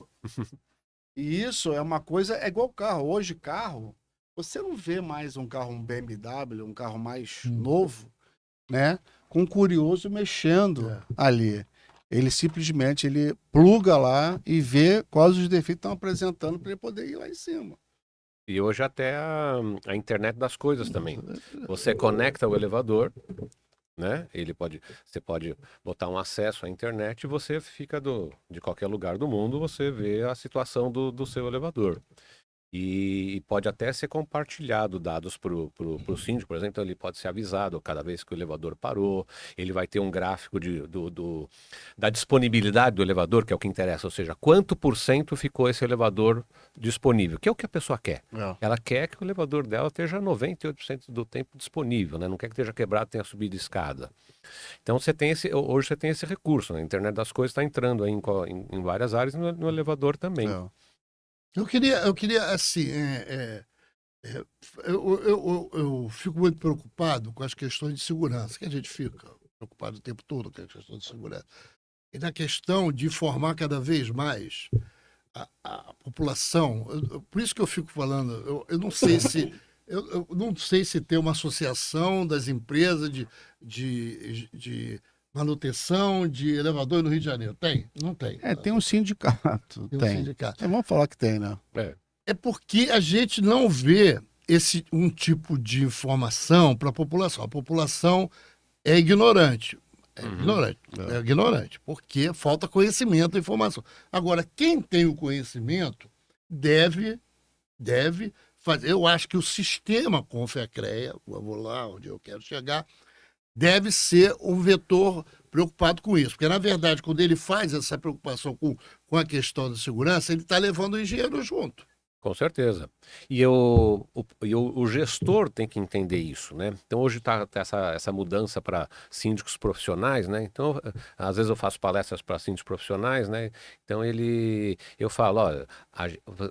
E isso é uma coisa, é igual carro. Hoje, carro, você não vê mais um carro, um BMW, um carro mais novo, né, com um curioso mexendo ali. Ele simplesmente pluga lá e vê quais os defeitos estão apresentando para ele poder ir lá em cima. E hoje até a internet das coisas também. Você conecta o elevador, né? Você pode botar um acesso à internet e você fica de qualquer lugar do mundo, você vê a situação do seu elevador. E pode até ser compartilhado dados para o síndico, por exemplo, então ele pode ser avisado cada vez que o elevador parou, ele vai ter um gráfico da disponibilidade do elevador, que é o que interessa, ou seja, quanto % ficou esse elevador disponível, que é o que a pessoa quer. Ela quer que o elevador dela esteja 98% do tempo disponível, né? Não quer que esteja quebrado, tenha subido escada. Então hoje você tem esse recurso, né? A internet das coisas está entrando aí em várias áreas, no elevador também. Eu queria assim, eu fico muito preocupado com as questões de segurança, que a gente fica preocupado o tempo todo com as questões de segurança. E na questão de informar cada vez mais a população, por isso que eu fico falando, eu não sei se... Eu não sei se tem uma associação das empresas de manutenção de elevador no Rio de Janeiro. Tem? Não tem. Tem um sindicato. Tem um sindicato. Vamos falar que tem, né? É porque a gente não vê um tipo de informação para a população. A população é ignorante. É ignorante, porque falta conhecimento e informação. Agora, quem tem o conhecimento deve fazer. Eu acho que o sistema Confecrea, eu vou lá onde eu quero chegar, deve ser um vetor preocupado com isso. Porque, na verdade, quando ele faz essa preocupação com a questão da segurança, ele está levando o engenheiro junto. Com certeza. E o gestor tem que entender isso, né? Então hoje está essa mudança para síndicos profissionais, né? Então, às vezes eu faço palestras para síndicos profissionais, né? Então eu falo, olha,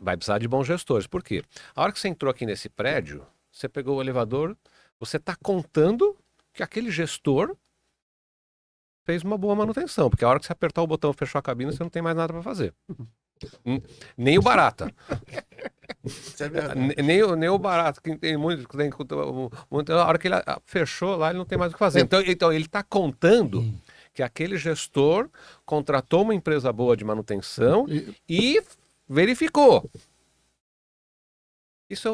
vai precisar de bons gestores. Por quê? A hora que você entrou aqui nesse prédio, você pegou o elevador, você está contando que aquele gestor fez uma boa manutenção, porque a hora que você apertar o botão e fechar a cabine, você não tem mais nada para fazer. Nem o barata. Isso é verdade. Nem o barato, que tem muito. A hora que ele fechou lá, ele não tem mais o que fazer. Então ele está contando que aquele gestor contratou uma empresa boa de manutenção e verificou. Isso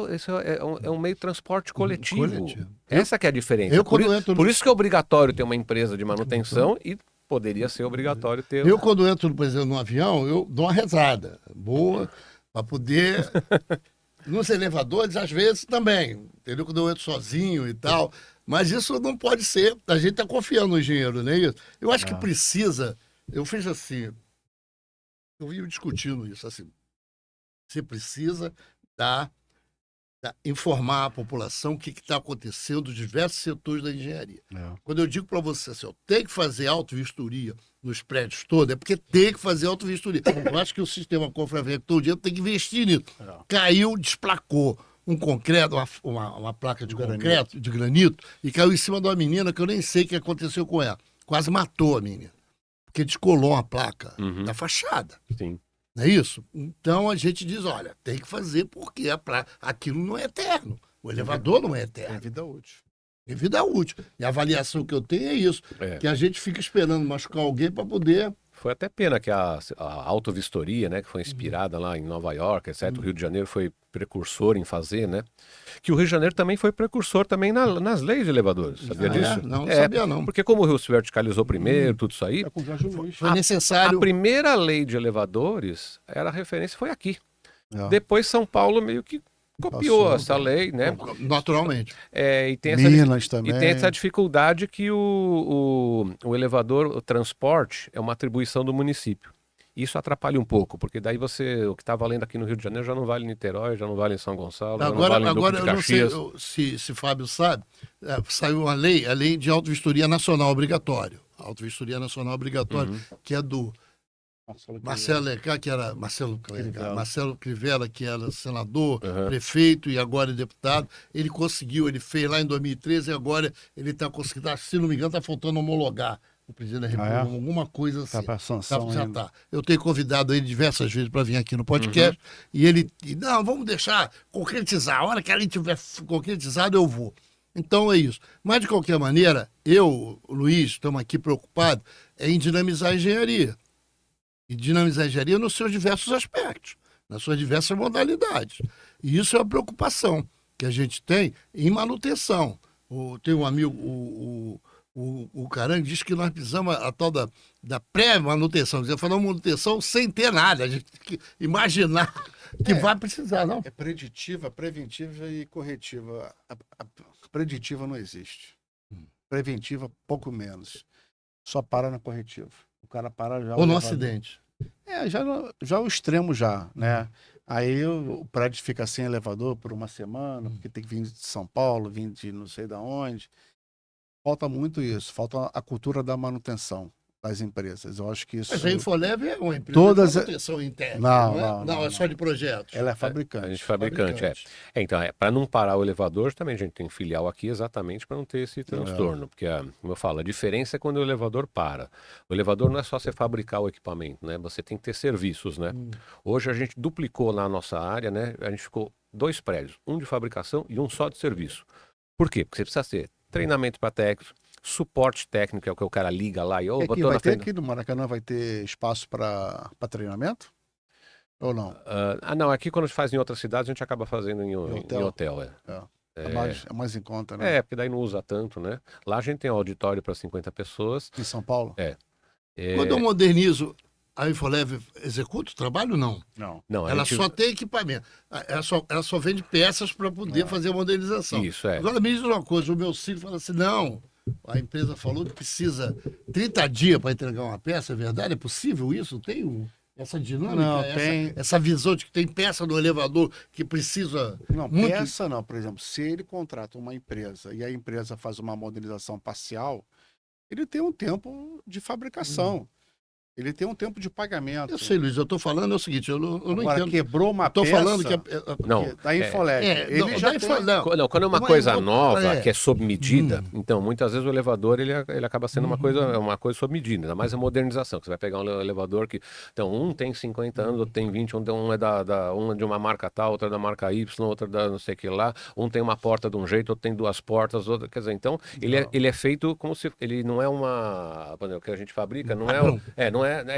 é um meio de transporte coletivo. Essa que é a diferença. Por isso que é obrigatório ter uma empresa de manutenção e poderia ser obrigatório ter. Eu, quando entro, por exemplo, no avião, eu dou uma rezada boa para poder. Nos elevadores, às vezes, também. Entendeu? Quando eu entro sozinho e tal. Mas isso não pode ser. A gente está confiando no engenheiro, não é isso? Eu acho que precisa. Eu fiz assim. Eu vivo discutindo isso. Assim, você precisa informar a população o que está acontecendo nos diversos setores da engenharia. Quando eu digo para você assim, tem que fazer auto-vistoria nos prédios todos, é porque tem que fazer auto-vistoria. Eu acho que o sistema Confravenco todo dia tem que investir nisso. Caiu, desplacou um concreto, uma placa de concreto, de granito, e caiu em cima de uma menina que eu nem sei o que aconteceu com ela. Quase matou a menina. Porque descolou uma placa da fachada. Sim. Não é isso? Então a gente diz, olha, tem que fazer porque aquilo não é eterno. O elevador não é eterno. É vida útil. É vida útil. E a avaliação que eu tenho é isso. Que a gente fica esperando machucar alguém para poder... Foi até pena que a autovistoria, né, que foi inspirada lá em Nova York, etc. O Rio de Janeiro foi precursor em fazer, né? Que o Rio de Janeiro também foi precursor também nas leis de elevadores, sabia disso? Não sabia não. Porque como o Rio se verticalizou primeiro, tudo isso aí, foi necessário... A primeira lei de elevadores, a referência foi aqui. Depois São Paulo meio que copiou essa lei, né? Naturalmente. E tem Minas também. E tem essa dificuldade que o elevador, o transporte, é uma atribuição do município. Isso atrapalha um pouco, porque daí o que está valendo aqui no Rio de Janeiro já não vale em Niterói, já não vale em São Gonçalo, já não vale em Duque de Caxias. Eu não sei se Fábio sabe, saiu a lei de auto-vistoria nacional obrigatória. Auto-vistoria nacional obrigatória, que é do Marcelo Lecá, que era Marcelo Crivella, que era senador, prefeito e agora é deputado. Ele conseguiu, ele fez lá em 2013 e agora ele está conseguindo, se não me engano, está faltando homologar o presidente da República, alguma coisa assim. Está para sanção já tá. Eu tenho convidado ele diversas vezes para vir aqui no podcast e ele, não, vamos deixar concretizar. A hora que ele tiver concretizado, eu vou. Então é isso. Mas, de qualquer maneira, Luiz, estamos aqui preocupados em dinamizar a engenharia. E dinamizar a engenharia nos seus diversos aspectos, nas suas diversas modalidades. E isso é uma preocupação que a gente tem em manutenção. Tem um amigo, o Carangue, diz que nós precisamos a tal da pré-manutenção. Você falou manutenção sem ter nada. A gente tem que imaginar que vai precisar, não? É preditiva, preventiva e corretiva. A preditiva não existe. Preventiva, pouco menos. Só para na corretiva. O cara para já. Ou no acidente. Já o extremo né? Aí o prédio fica sem elevador por uma semana, porque tem que vir de São Paulo, vir de não sei de onde. Falta muito isso, falta a cultura da manutenção das empresas. Eu acho que isso... Mas a Infolev é uma empresa de manutenção interna, não é só de projetos. Ela é fabricante. A gente é fabricante. Então, para não parar o elevador, também a gente tem filial aqui exatamente para não ter esse transtorno. Porque, como eu falo, a diferença é quando o elevador para. O elevador não é só você fabricar o equipamento, né? Você tem que ter serviços, né? Hoje a gente duplicou na nossa área, né? A gente ficou 2 prédios, um de fabricação e um só de serviço. Por quê? Porque você precisa ter treinamento para técnicos, suporte técnico, é o que o cara liga lá e... Aqui no Maracanã vai ter espaço para treinamento? Ou não? Não, aqui quando a gente faz em outras cidades, a gente acaba fazendo em hotel. É mais em conta, né? Porque daí não usa tanto, né? Lá a gente tem um auditório para 50 pessoas. Em São Paulo? Quando eu modernizo, a Infolev executa o trabalho? Não. Ela só tem equipamento. Ela só vende peças para poder fazer a modernização. Isso, Agora me diz uma coisa, o meu filho fala assim, não, a empresa falou que precisa 30 dias para entregar uma peça, é verdade? É possível isso? Tem essa dinâmica, Não, tem. essa visão de que tem peça no elevador que precisa Não, muito... peça não. Por exemplo, se ele contrata uma empresa e a empresa faz uma modernização parcial, ele tem um tempo de fabricação. Ele tem um tempo de pagamento. Eu sei, Luiz, eu estou falando é o seguinte, eu não Agora, entendo. quebrou uma Estou peça falando que... Não, da Infolec. Ele não, já daí tem... não. Quando é uma Mas coisa eu- nova, é. que é sob medida, então muitas vezes o elevador ele acaba sendo uma coisa sob medida, ainda mais a modernização, que você vai pegar um elevador que, então, um tem 50 anos, outro tem 20, um é de uma marca tal, outro é da marca Y, outro é da não sei o que lá, um tem uma porta de um jeito, outro tem duas portas, outro, quer dizer, então, ele é feito como se, ele não é o que a gente fabrica, não Padrão.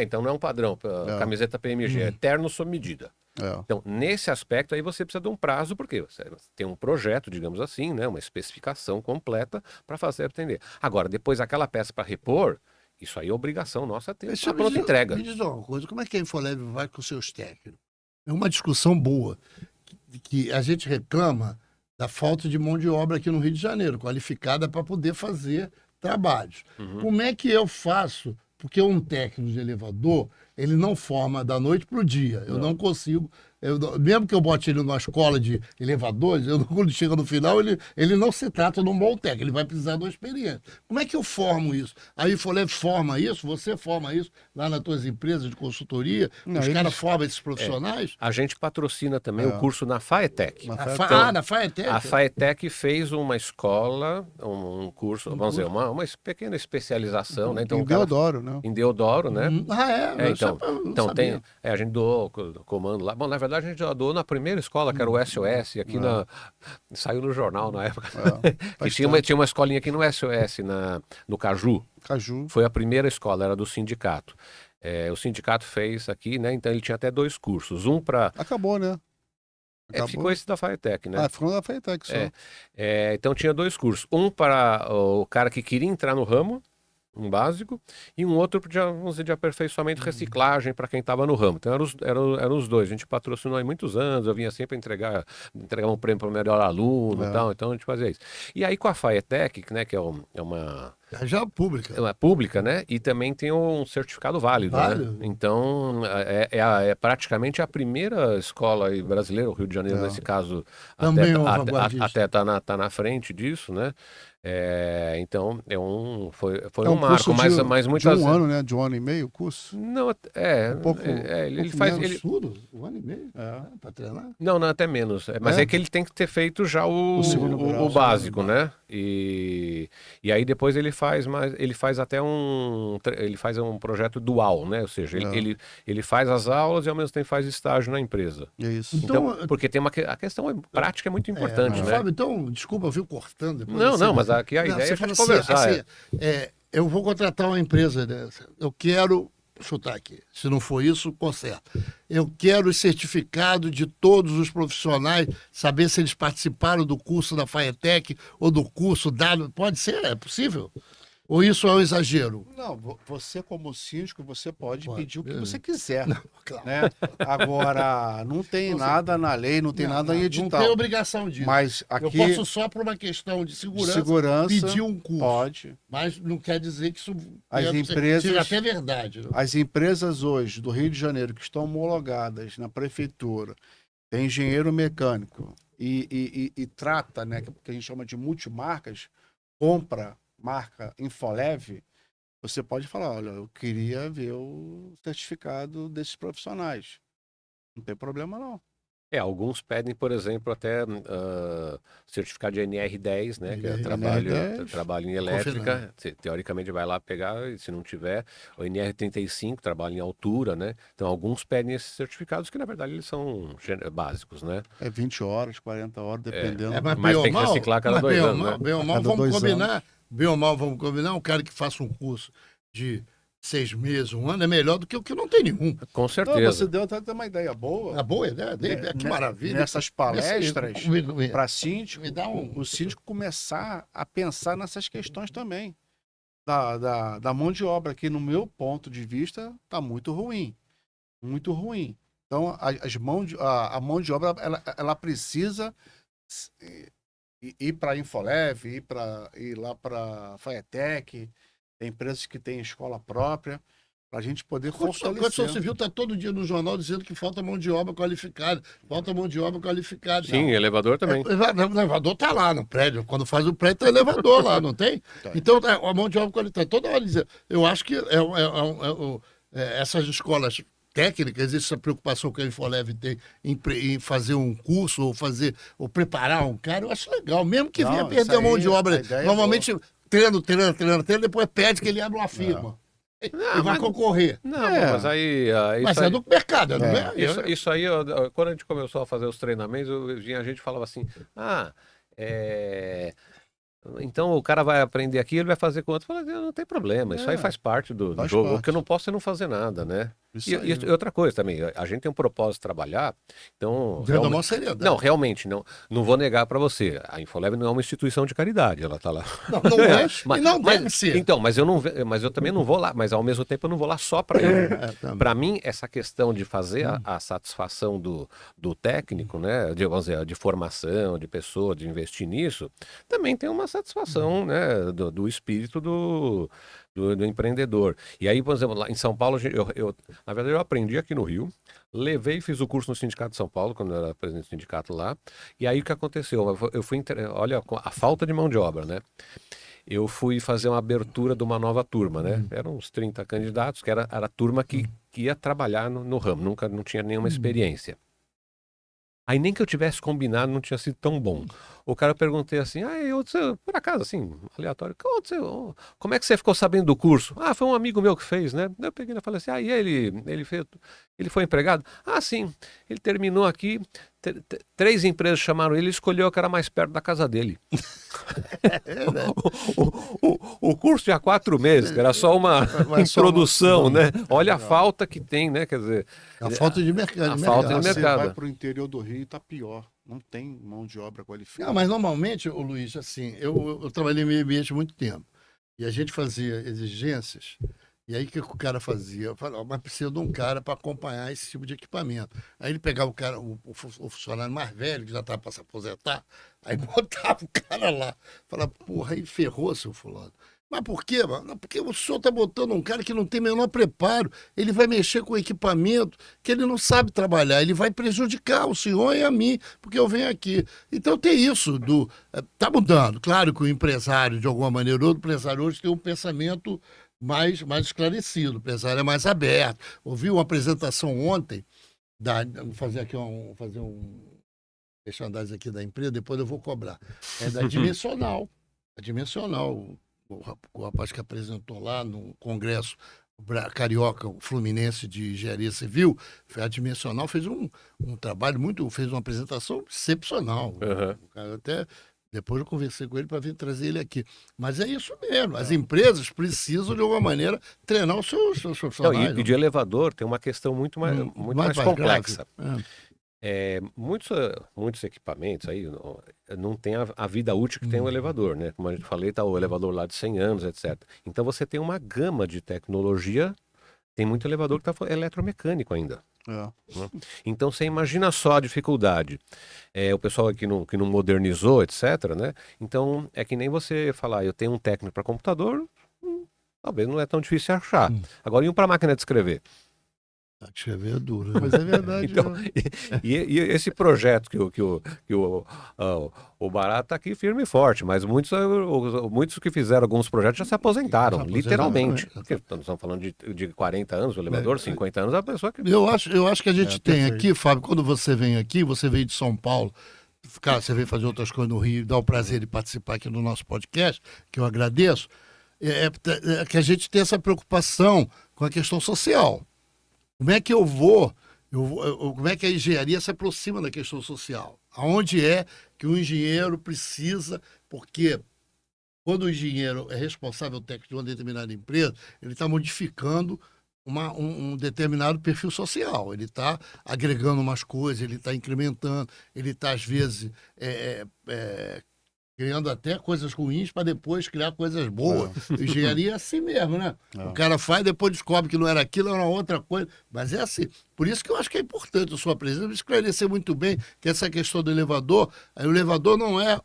então não é um padrão, camiseta PMG, é terno sob medida. É. Então, nesse aspecto aí você precisa de um prazo, porque você tem um projeto, digamos assim, né, uma especificação completa para fazer atender. Agora, depois aquela peça para repor, isso aí é obrigação nossa ter Deixa a pronta entrega. Me diz uma coisa, como é que a Infolev vai com seus técnicos? É uma discussão boa, que a gente reclama da falta de mão de obra aqui no Rio de Janeiro, qualificada para poder fazer trabalhos. Como é que eu faço? Porque um técnico de elevador, ele não forma da noite para o dia. Eu não consigo... mesmo que eu bote ele numa escola de elevadores, quando chega no final, ele não se trata de um bom técnico, ele vai precisar de uma experiência. Como é que eu formo isso? A Infolev forma isso? Você forma isso lá nas tuas empresas de consultoria? Não, Os eles- caras formam esses profissionais? A gente patrocina também o curso na FAETEC. Na Na FAETEC? A FAETEC fez uma escola, um curso, vamos dizer, uma pequena especialização, né? Então, Em o cara- Deodoro, né? em Deodoro, né? Então Então a gente doou o comando lá. Bom, na verdade a gente já doou na primeira escola, que era o SOS, aqui saiu no jornal na época. Que faz tinha uma escolinha aqui no SOS, no Caju. Caju. Foi a primeira escola, era do sindicato. O sindicato fez aqui, né? Então ele tinha até 2 cursos. Um para. Acabou, né? Ficou esse da FAETEC, né? Ah, ficou da FAETEC só. Então tinha 2 cursos. Um para o cara que queria entrar no ramo, um básico, e um outro vamos dizer, de aperfeiçoamento e reciclagem para quem estava no ramo. Então eram os dois. A gente patrocinou há muitos anos, eu vinha sempre entregar um prêmio para o melhor aluno e tal, então a gente fazia isso. E aí com a FAETEC, né, que é uma já pública. é uma pública, né? E também tem um certificado válido, Válido. né? Então, é praticamente a primeira escola aí brasileira, o Rio de Janeiro, nesse caso, Também é uma vanguardista. até tá na frente disso, né? Então, foi É um marco, curso mas de muitas um ano, né? De um ano e meio o curso. Não, pouco- ele pouco faz... menos. Ele, Tudo? 1 ano e meio? Para treinar? não, até menos. Mas é que ele tem que ter feito já O segundo grau, o básico, né? E aí depois ele faz até ele faz um projeto dual, né? Ou seja, ele faz as aulas e ao mesmo tempo faz estágio na empresa. É isso. Então, Porque tem a questão prática é muito importante, né? Fábio, então, desculpa, eu vi cortando. Depois Não, mas aqui a ideia é a fala gente conversar. eu vou contratar uma empresa dessa. Eu quero chutar aqui. Se não for isso, conserta. Eu quero o certificado de todos os profissionais, saber se eles participaram do curso da FAETEC ou do curso dado. Pode ser? É possível? Ou isso é um exagero? Não, você como síndico, você pode Pode, pedir o que beleza. você quiser, Claro. né? Agora, não tem nada na lei, não tem nada em Não edital. tem obrigação disso. Mas Eu aqui, posso só por uma questão de segurança, pedir um curso. pode. Mas não quer dizer que isso As seja empresas- até verdade. Né? As empresas hoje do Rio de Janeiro que estão homologadas na prefeitura, tem engenheiro mecânico e trata, né, que a gente chama de multimarcas, compra marca Infolev, você pode falar, olha, eu queria ver o certificado desses profissionais. Não tem problema, não. Alguns pedem, por exemplo, até certificado de NR10, né? Que é NR10, trabalho em elétrica. Você, teoricamente vai lá pegar, e se não tiver, o NR35, trabalho em altura, né? Então, alguns pedem esses certificados que, na verdade, eles são básicos, né? É 20 horas, 40 horas, dependendo. Mas tem que reciclar cada 2 anos, né? Bem ou mal, Cada vamos 2 combinar. Bem ou mal, vamos combinar. Um cara que faça um curso de 6 meses, 1 ano, é melhor do que o que não tem nenhum. Com Não, certeza. você deu até uma ideia boa. A boa ideia dele, que maravilha. Nessas palestras, Me para síndico, dá um... o síndico começar a pensar nessas questões também. Da mão de obra, que no meu ponto de vista está muito ruim. Muito ruim. Então, a mão de obra, ela precisa ir para a Infolev, ir lá para a Faetec, tem empresas que têm escola própria, para a gente poder A construção fortalecer. civil está todo dia no jornal dizendo que falta mão de obra qualificada. Falta mão de obra qualificada. Sim, elevador também. O elevador está lá no prédio. Quando faz o prédio, tem elevador lá, não tem? Tá. Então, a mão de obra qualificada. Toda hora dizendo. Eu acho que essas escolas técnicas, essa preocupação que a Infolev tem em fazer um curso ou preparar um cara, eu acho legal. Mesmo que venha Não, perder a mão de a obra. ideia é Normalmente, treino, depois pede que ele abra uma firma. E vai mas- concorrer. Não, É. mas Mas isso é aí, do mercado, não é? isso aí, quando a gente começou a fazer os treinamentos, a gente falava assim, então o cara vai aprender aqui, ele vai fazer com outro. Eu falei, não tem problema, isso aí faz parte do faz jogo. O parte. que eu não posso é não fazer nada, né? Isso E, aí. e outra coisa também, a gente tem um propósito de trabalhar, então... Dentro da realmente- maior seriedade. Não, realmente, não vou negar para você. A Infolev não é uma instituição de caridade, ela tá lá. Não é. E não deve ser. Então, mas eu também não vou lá, mas ao mesmo tempo eu não vou lá só para isso. também. Para mim, essa questão de fazer a satisfação do técnico, né, vamos dizer, de formação, de pessoa, de investir nisso, também tem uma satisfação, né, do espírito do empreendedor. E aí, por exemplo, lá em São Paulo, na verdade, eu aprendi aqui no Rio, levei e fiz o curso no Sindicato de São Paulo, quando eu era presidente do sindicato lá, e aí o que aconteceu? Olha, a falta de mão de obra, né? Eu fui fazer uma abertura de uma nova turma, né? Eram uns 30 candidatos, que era a turma que ia trabalhar no ramo, não tinha nenhuma experiência. Aí nem que eu tivesse combinado, não tinha sido tão bom. O cara, eu perguntei assim, por acaso, assim, aleatório, como é que você ficou sabendo do curso? Ah, foi um amigo meu que fez, né? Daí eu peguei e falei assim, e ele foi empregado? Ah, sim, ele terminou aqui, 3 empresas chamaram ele escolheu o que era mais perto da casa dele. O curso tinha 4 meses, que era só uma introdução, né? Olha a falta que tem, né? Quer dizer, A falta de mercado. A falta de Você mercado. vai para o interior do Rio e tá pior. Não tem mão de obra qualificada. Não, mas normalmente, ô Luiz, assim, eu trabalhei em meio ambiente há muito tempo. E a gente fazia exigências. E aí o que o cara fazia? Eu falava, mas precisa de um cara para acompanhar esse tipo de equipamento. Aí ele pegava o cara, o funcionário mais velho, que já estava para se aposentar, aí botava o cara lá. Falava, porra, aí ferrou, seu fulano. Mas por quê, mano? Não, porque o senhor está botando um cara que não tem menor preparo. Ele vai mexer com equipamento que ele não sabe trabalhar. Ele vai prejudicar o senhor e a mim, porque eu venho aqui. Então tem isso. Está mudando. Claro que o empresário, de alguma maneira, o empresário hoje tem um pensamento mais esclarecido. O empresário é mais aberto. Ouvi uma apresentação ontem, vou fazer aqui merchandising aqui da empresa, depois eu vou cobrar. É da Dimensional. A Dimensional, o rapaz que apresentou lá no Congresso Carioca, o Fluminense de Engenharia Civil, a Dimensional fez um trabalho fez uma apresentação excepcional. Uhum. O cara até depois eu conversei com ele para vir trazer ele aqui. Mas é isso mesmo, as empresas precisam, de alguma maneira, treinar os seus funcionários. E de elevador tem uma questão muito mais complexa. Muitos equipamentos aí não tem a vida útil que tem o elevador, né? Como a gente falei, tá o elevador lá de 100 anos, etc. Então você tem uma gama de tecnologia, tem muito elevador que está eletromecânico ainda. Né? Então você imagina só a dificuldade. O pessoal aqui que não modernizou, etc. Né? Então é que nem você falar, eu tenho um técnico para computador, talvez não é tão difícil achar. Agora, e um para máquina de escrever? Escrever é duro, mas é verdade. Então, e esse projeto que o Barato está aqui firme e forte, mas muitos que fizeram alguns projetos já se aposentaram, literalmente. Porque nós estamos falando de 40 anos, o elevador, 50 anos, a pessoa que... Eu acho que a gente tem aqui, Fábio, quando você vem aqui, você veio de São Paulo, cara, você veio fazer outras coisas no Rio, dá o prazer de participar aqui no nosso podcast, que eu agradeço, que a gente tem essa preocupação com a questão social. Como é que como é que a engenharia se aproxima da questão social? Aonde é que o engenheiro precisa, porque quando o engenheiro é responsável técnico de uma determinada empresa, ele está modificando um determinado perfil social, ele está agregando umas coisas, ele está incrementando, ele está, às vezes, criando até coisas ruins para depois criar coisas boas. Engenharia é assim mesmo, né? O cara faz, depois descobre que não era aquilo, era outra coisa. Mas é assim. Por isso que eu acho que é importante a sua presença, esclarecer muito bem que essa questão do elevador, o elevador não é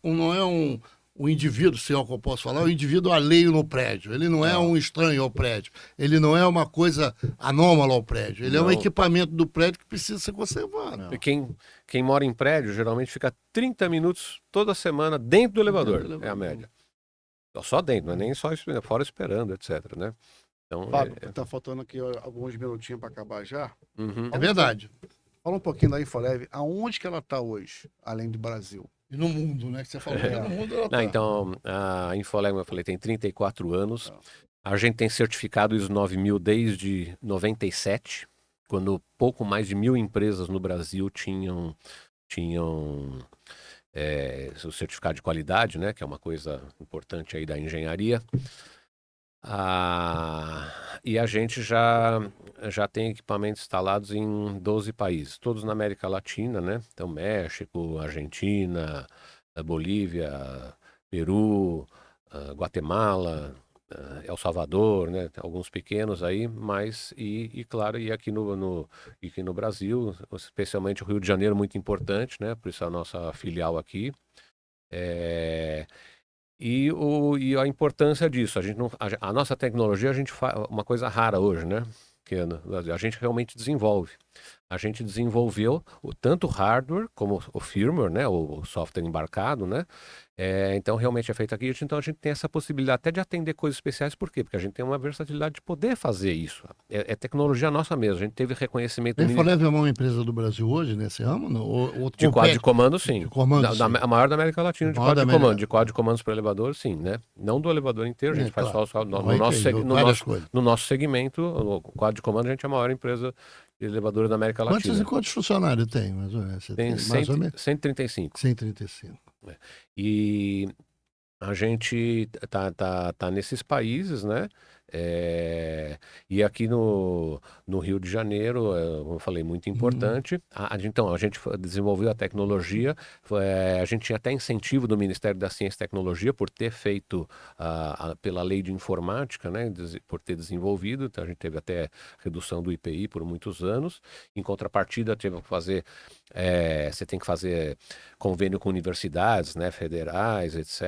um indivíduo, se é o que eu posso falar, um indivíduo alheio no prédio. Ele não é um estranho ao prédio. Ele não é uma coisa anômala ao prédio. Ele é um equipamento do prédio que precisa ser conservado. E quem mora em prédio geralmente fica 30 minutos toda semana dentro do elevador. É a média. Só dentro, não é nem só fora esperando, etc. Né? Então, Fábio, tá faltando aqui alguns minutinhos para acabar já. É verdade. Fala um pouquinho da Infolev. Aonde que ela está hoje, além do Brasil? E no mundo, né? Que você falou que no mundo ela tá. Então, a Infolev, como eu falei, tem 34 anos. A gente tem certificado ISO 9000 desde 97, quando pouco mais de 1.000 empresas no Brasil tinham o certificado de qualidade, né? Que é uma coisa importante aí da engenharia. E a gente já tem equipamentos instalados em 12 países, todos na América Latina, né? Então, México, Argentina, Bolívia, Peru, Guatemala, El Salvador, né? Tem alguns pequenos aí, mas claro, e aqui no Brasil, especialmente o Rio de Janeiro, muito importante, né? Por isso a nossa filial aqui. E a importância disso, a nossa tecnologia, a gente faz uma coisa rara hoje, né? Que a gente realmente desenvolve. A gente desenvolveu tanto o hardware como o firmware, né? O software embarcado, né? Então, realmente é feito aqui. Então, a gente tem essa possibilidade até de atender coisas especiais. Por quê? Porque a gente tem uma versatilidade de poder fazer isso. É tecnologia nossa mesmo. A gente teve reconhecimento... A Infolev é uma empresa do Brasil hoje, nesse ramo? De quadro de comando, sim. De comando, sim. A maior da América Latina de quadro de comando. De quadro de comandos para elevador, sim, né? Não do elevador inteiro, a gente faz claro. só no nosso segmento, o quadro de comando, a gente é a maior empresa de elevadores da América Latina. Quantos funcionários tem, mais ou menos? Tem mais ou menos? 135. 135. E a gente tá nesses países, né? E aqui no Rio de Janeiro, como eu falei, muito importante. Então, a gente desenvolveu a tecnologia, a gente tinha até incentivo do Ministério da Ciência e Tecnologia por ter feito pela lei de informática, né, por ter desenvolvido. Então, a gente teve até redução do IPI por muitos anos. Em contrapartida, teve que fazer, você tem que fazer convênio com universidades, né, federais, etc.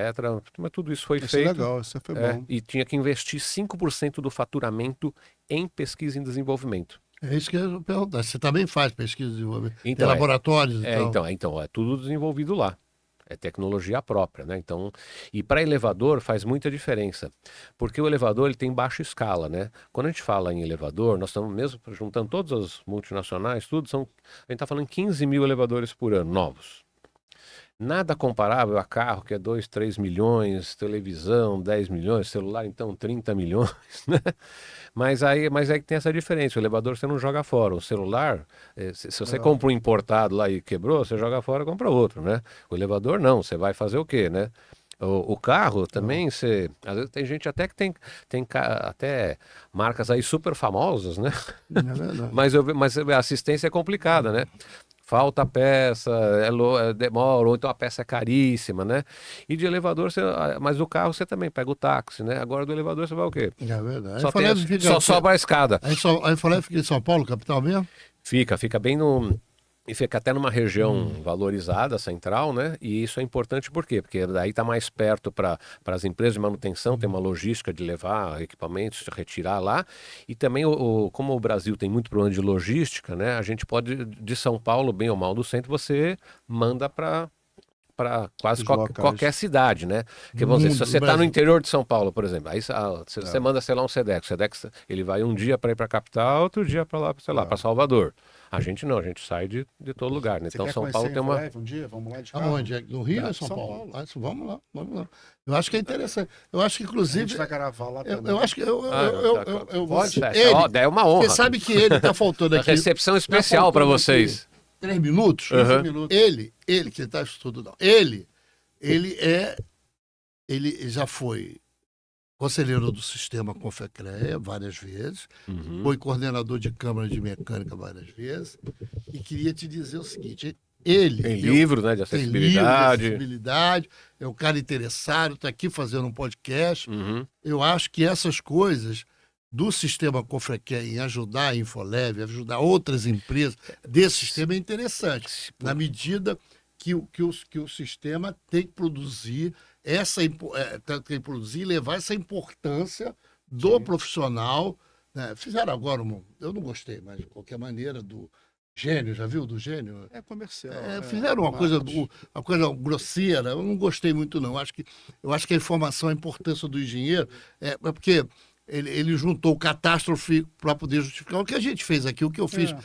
Mas tudo isso foi feito. Legal, isso foi bom. E tinha que investir 5% do faturamento em pesquisa e desenvolvimento. É isso que eu ia perguntar. Você também faz pesquisa e desenvolvimento? Tem Então, laboratórios e tal? Então, é tudo desenvolvido lá. É tecnologia própria, né? Então, e para elevador faz muita diferença, porque o elevador ele tem baixa escala, né? Quando a gente fala em elevador, nós estamos mesmo juntando todas as multinacionais, a gente está falando em 15 mil elevadores por ano, novos. Nada comparável a carro, que é 2, 3 milhões, televisão, 10 milhões, celular, então 30 milhões, né? Mas aí que tem essa diferença, o elevador você não joga fora, o celular, se você compra um importado lá e quebrou, você joga fora e compra outro, né? O elevador não, você vai fazer o quê, né? O carro também, às vezes tem gente até que tem até marcas aí super famosas, né? É verdade. mas a assistência é complicada, né? Falta peça, demora, ou então a peça é caríssima, né? E de elevador, mas do carro você também pega o táxi, né? Agora do elevador você vai o quê? É verdade. Só sobe a escada. A Infolev fica em São Paulo, capital mesmo? Fica bem no... E fica até numa região valorizada, central, né? E isso é importante por quê? Porque daí está mais perto para as empresas de manutenção, tem uma logística de levar equipamentos, de retirar lá. E também, como o Brasil tem muito problema de logística, né? A gente pode, de São Paulo, bem ou mal do centro, você manda para quase qualquer cidade, né? Porque, vamos dizer, se você está no interior de São Paulo, por exemplo, aí você manda, sei lá, um SEDEX. O SEDEX, ele vai um dia para ir para a capital, outro dia para lá, sei lá, para Salvador. A gente não, a gente sai de todo lugar, né? Você então quer São Paulo tem uma... um dia? Vamos lá de carro? Aonde? No Rio ou em São Paulo? Vamos lá. Eu acho que é interessante. Eu acho que, inclusive... A gente vai gravar lá também. Eu acho que Pode? Ele, É uma honra. Você sabe que ele está faltando aqui. Uma recepção especial para vocês. 3 minutos? 15 minutos. Ele que está estudando, ele já foi conselheiro do sistema Confecrea várias vezes, foi coordenador de Câmara de Mecânica várias vezes, e queria te dizer o seguinte, Tem livro, né, de tem livro de acessibilidade. acessibilidade, é um cara interessado, está aqui fazendo um podcast. Uhum. Eu acho que essas coisas do sistema Confrequer em ajudar a Infolev, ajudar outras empresas desse sistema é interessante, na medida que o sistema tem que produzir tem que produzir e levar essa importância do profissional. Né? Fizeram agora, eu não gostei, mas de qualquer maneira, do Gênio, já viu do Gênio? É comercial. Fizeram uma coisa grosseira, eu não gostei muito não. Eu acho que a informação, a importância do engenheiro, é porque ele juntou catástrofe para poder justificar o que a gente fez aqui, o que eu fiz.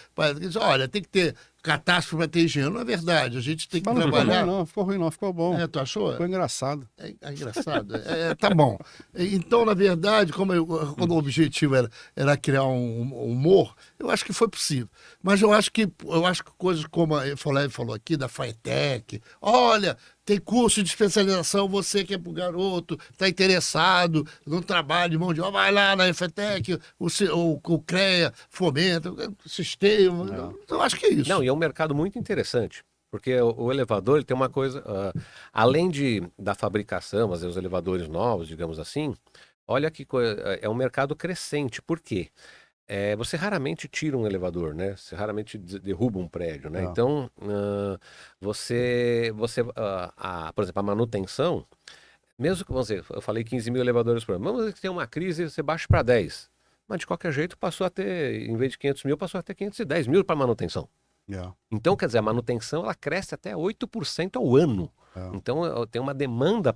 Olha, tem que ter catástrofe para ter engenheiro. Não é verdade, a gente tem que Mas não trabalhar. ficou ruim não, ficou bom. Tu achou? Ficou engraçado. É engraçado. Tá bom. Então, na verdade, quando o objetivo era criar um humor, eu acho que foi possível. Mas eu acho que coisas como a Infolev falou aqui, da FATEC, olha, tem curso de especialização, você que é pro garoto, está interessado no trabalho de mão de obra, vai lá na FATEC, o CREA fomenta, o sistema. Eu acho que é isso. Não, e é um mercado muito interessante, porque o elevador ele tem uma coisa, além da fabricação, mas os elevadores novos, digamos assim, olha que coisa, é um mercado crescente. Por quê? Você raramente tira um elevador, né? Você raramente derruba um prédio, né? Não. Então, por exemplo, a manutenção, mesmo que eu falei 15 mil elevadores por ano, vamos dizer que tem uma crise, você baixa para 10. Mas de qualquer jeito passou a ter, em vez de 500 mil, passou a ter 510 mil para manutenção. Então, quer dizer, a manutenção ela cresce até 8% ao ano. Então, tem uma demanda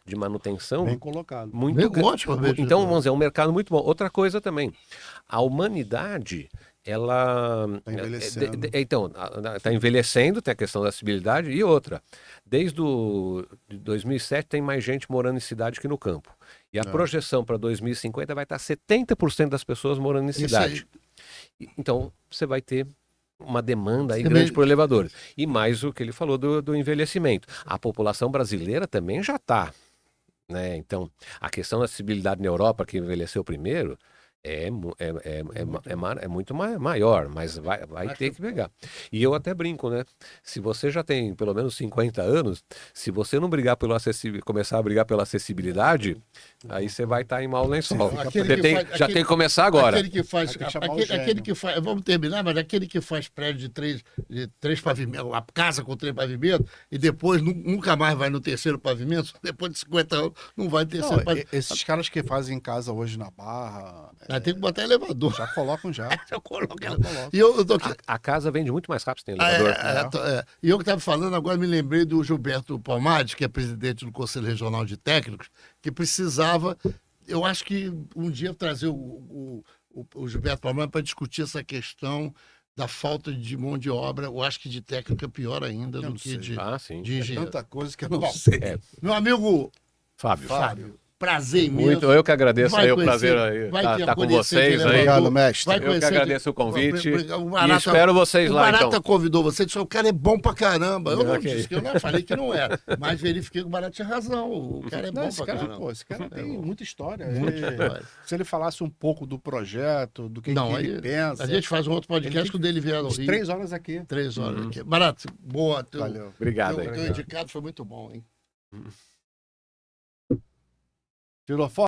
de manutenção Bem colocado. muito Bem grande. ótimo, mesmo. Então, vamos dizer, é um mercado muito bom. Outra coisa também, a humanidade, ela... Tá envelhecendo. Então, está envelhecendo, tem a questão da acessibilidade, e outra, desde de 2007 tem mais gente morando em cidade que no campo. E a projeção para 2050 vai estar 70% das pessoas morando em cidade. Então, você vai ter uma demanda aí grande por elevadores. E mais o que ele falou do envelhecimento. A população brasileira também já está, né? Então, a questão da acessibilidade na Europa, que envelheceu primeiro, é muito maior, mas vai ter que pegar. E eu até brinco, né? Se você já tem pelo menos 50 anos, se você não brigar começar a brigar pela acessibilidade, aí você vai estar em mau lençol. Já tem que começar agora. Aquele que faz, vamos terminar, mas aquele que faz prédio de três pavimentos, a casa com 3 pavimentos, e depois nunca mais vai no terceiro pavimento, depois de 50 anos não vai no terceiro pavimento. Esses caras que fazem em casa hoje na Barra... Tem que botar elevador. Já colocam já. Já coloca. E eu tô aqui. A casa vende muito mais rápido, tem elevador. E eu que estava falando, agora me lembrei do Gilberto Palmares, que é presidente do Conselho Regional de Técnicos, que precisava, eu acho que um dia trazer o Gilberto Palmares para discutir essa questão da falta de mão de obra, eu acho que de técnica é pior ainda do que de engenheiro. Tanta coisa que eu não sei. Meu amigo Fábio. Prazer imenso. Muito, eu que agradeço aí o prazer aí estar com vocês aí. Obrigado, mestre. Eu que agradeço o convite e espero vocês lá, então. O Barata convidou você, disse, o cara é bom pra caramba. Eu não disse que eu não falei que não era, mas verifiquei que o Barata tinha razão. O cara é bom pra caramba. Esse cara tem muita história. História. Se ele falasse um pouco do projeto, do que ele pensa... A gente faz um outro podcast quando ele vier no Rio. 3 horas aqui. 3 horas aqui. Barato, boa. Valeu. Obrigado. Teu indicado foi muito bom, hein? Tirou foto?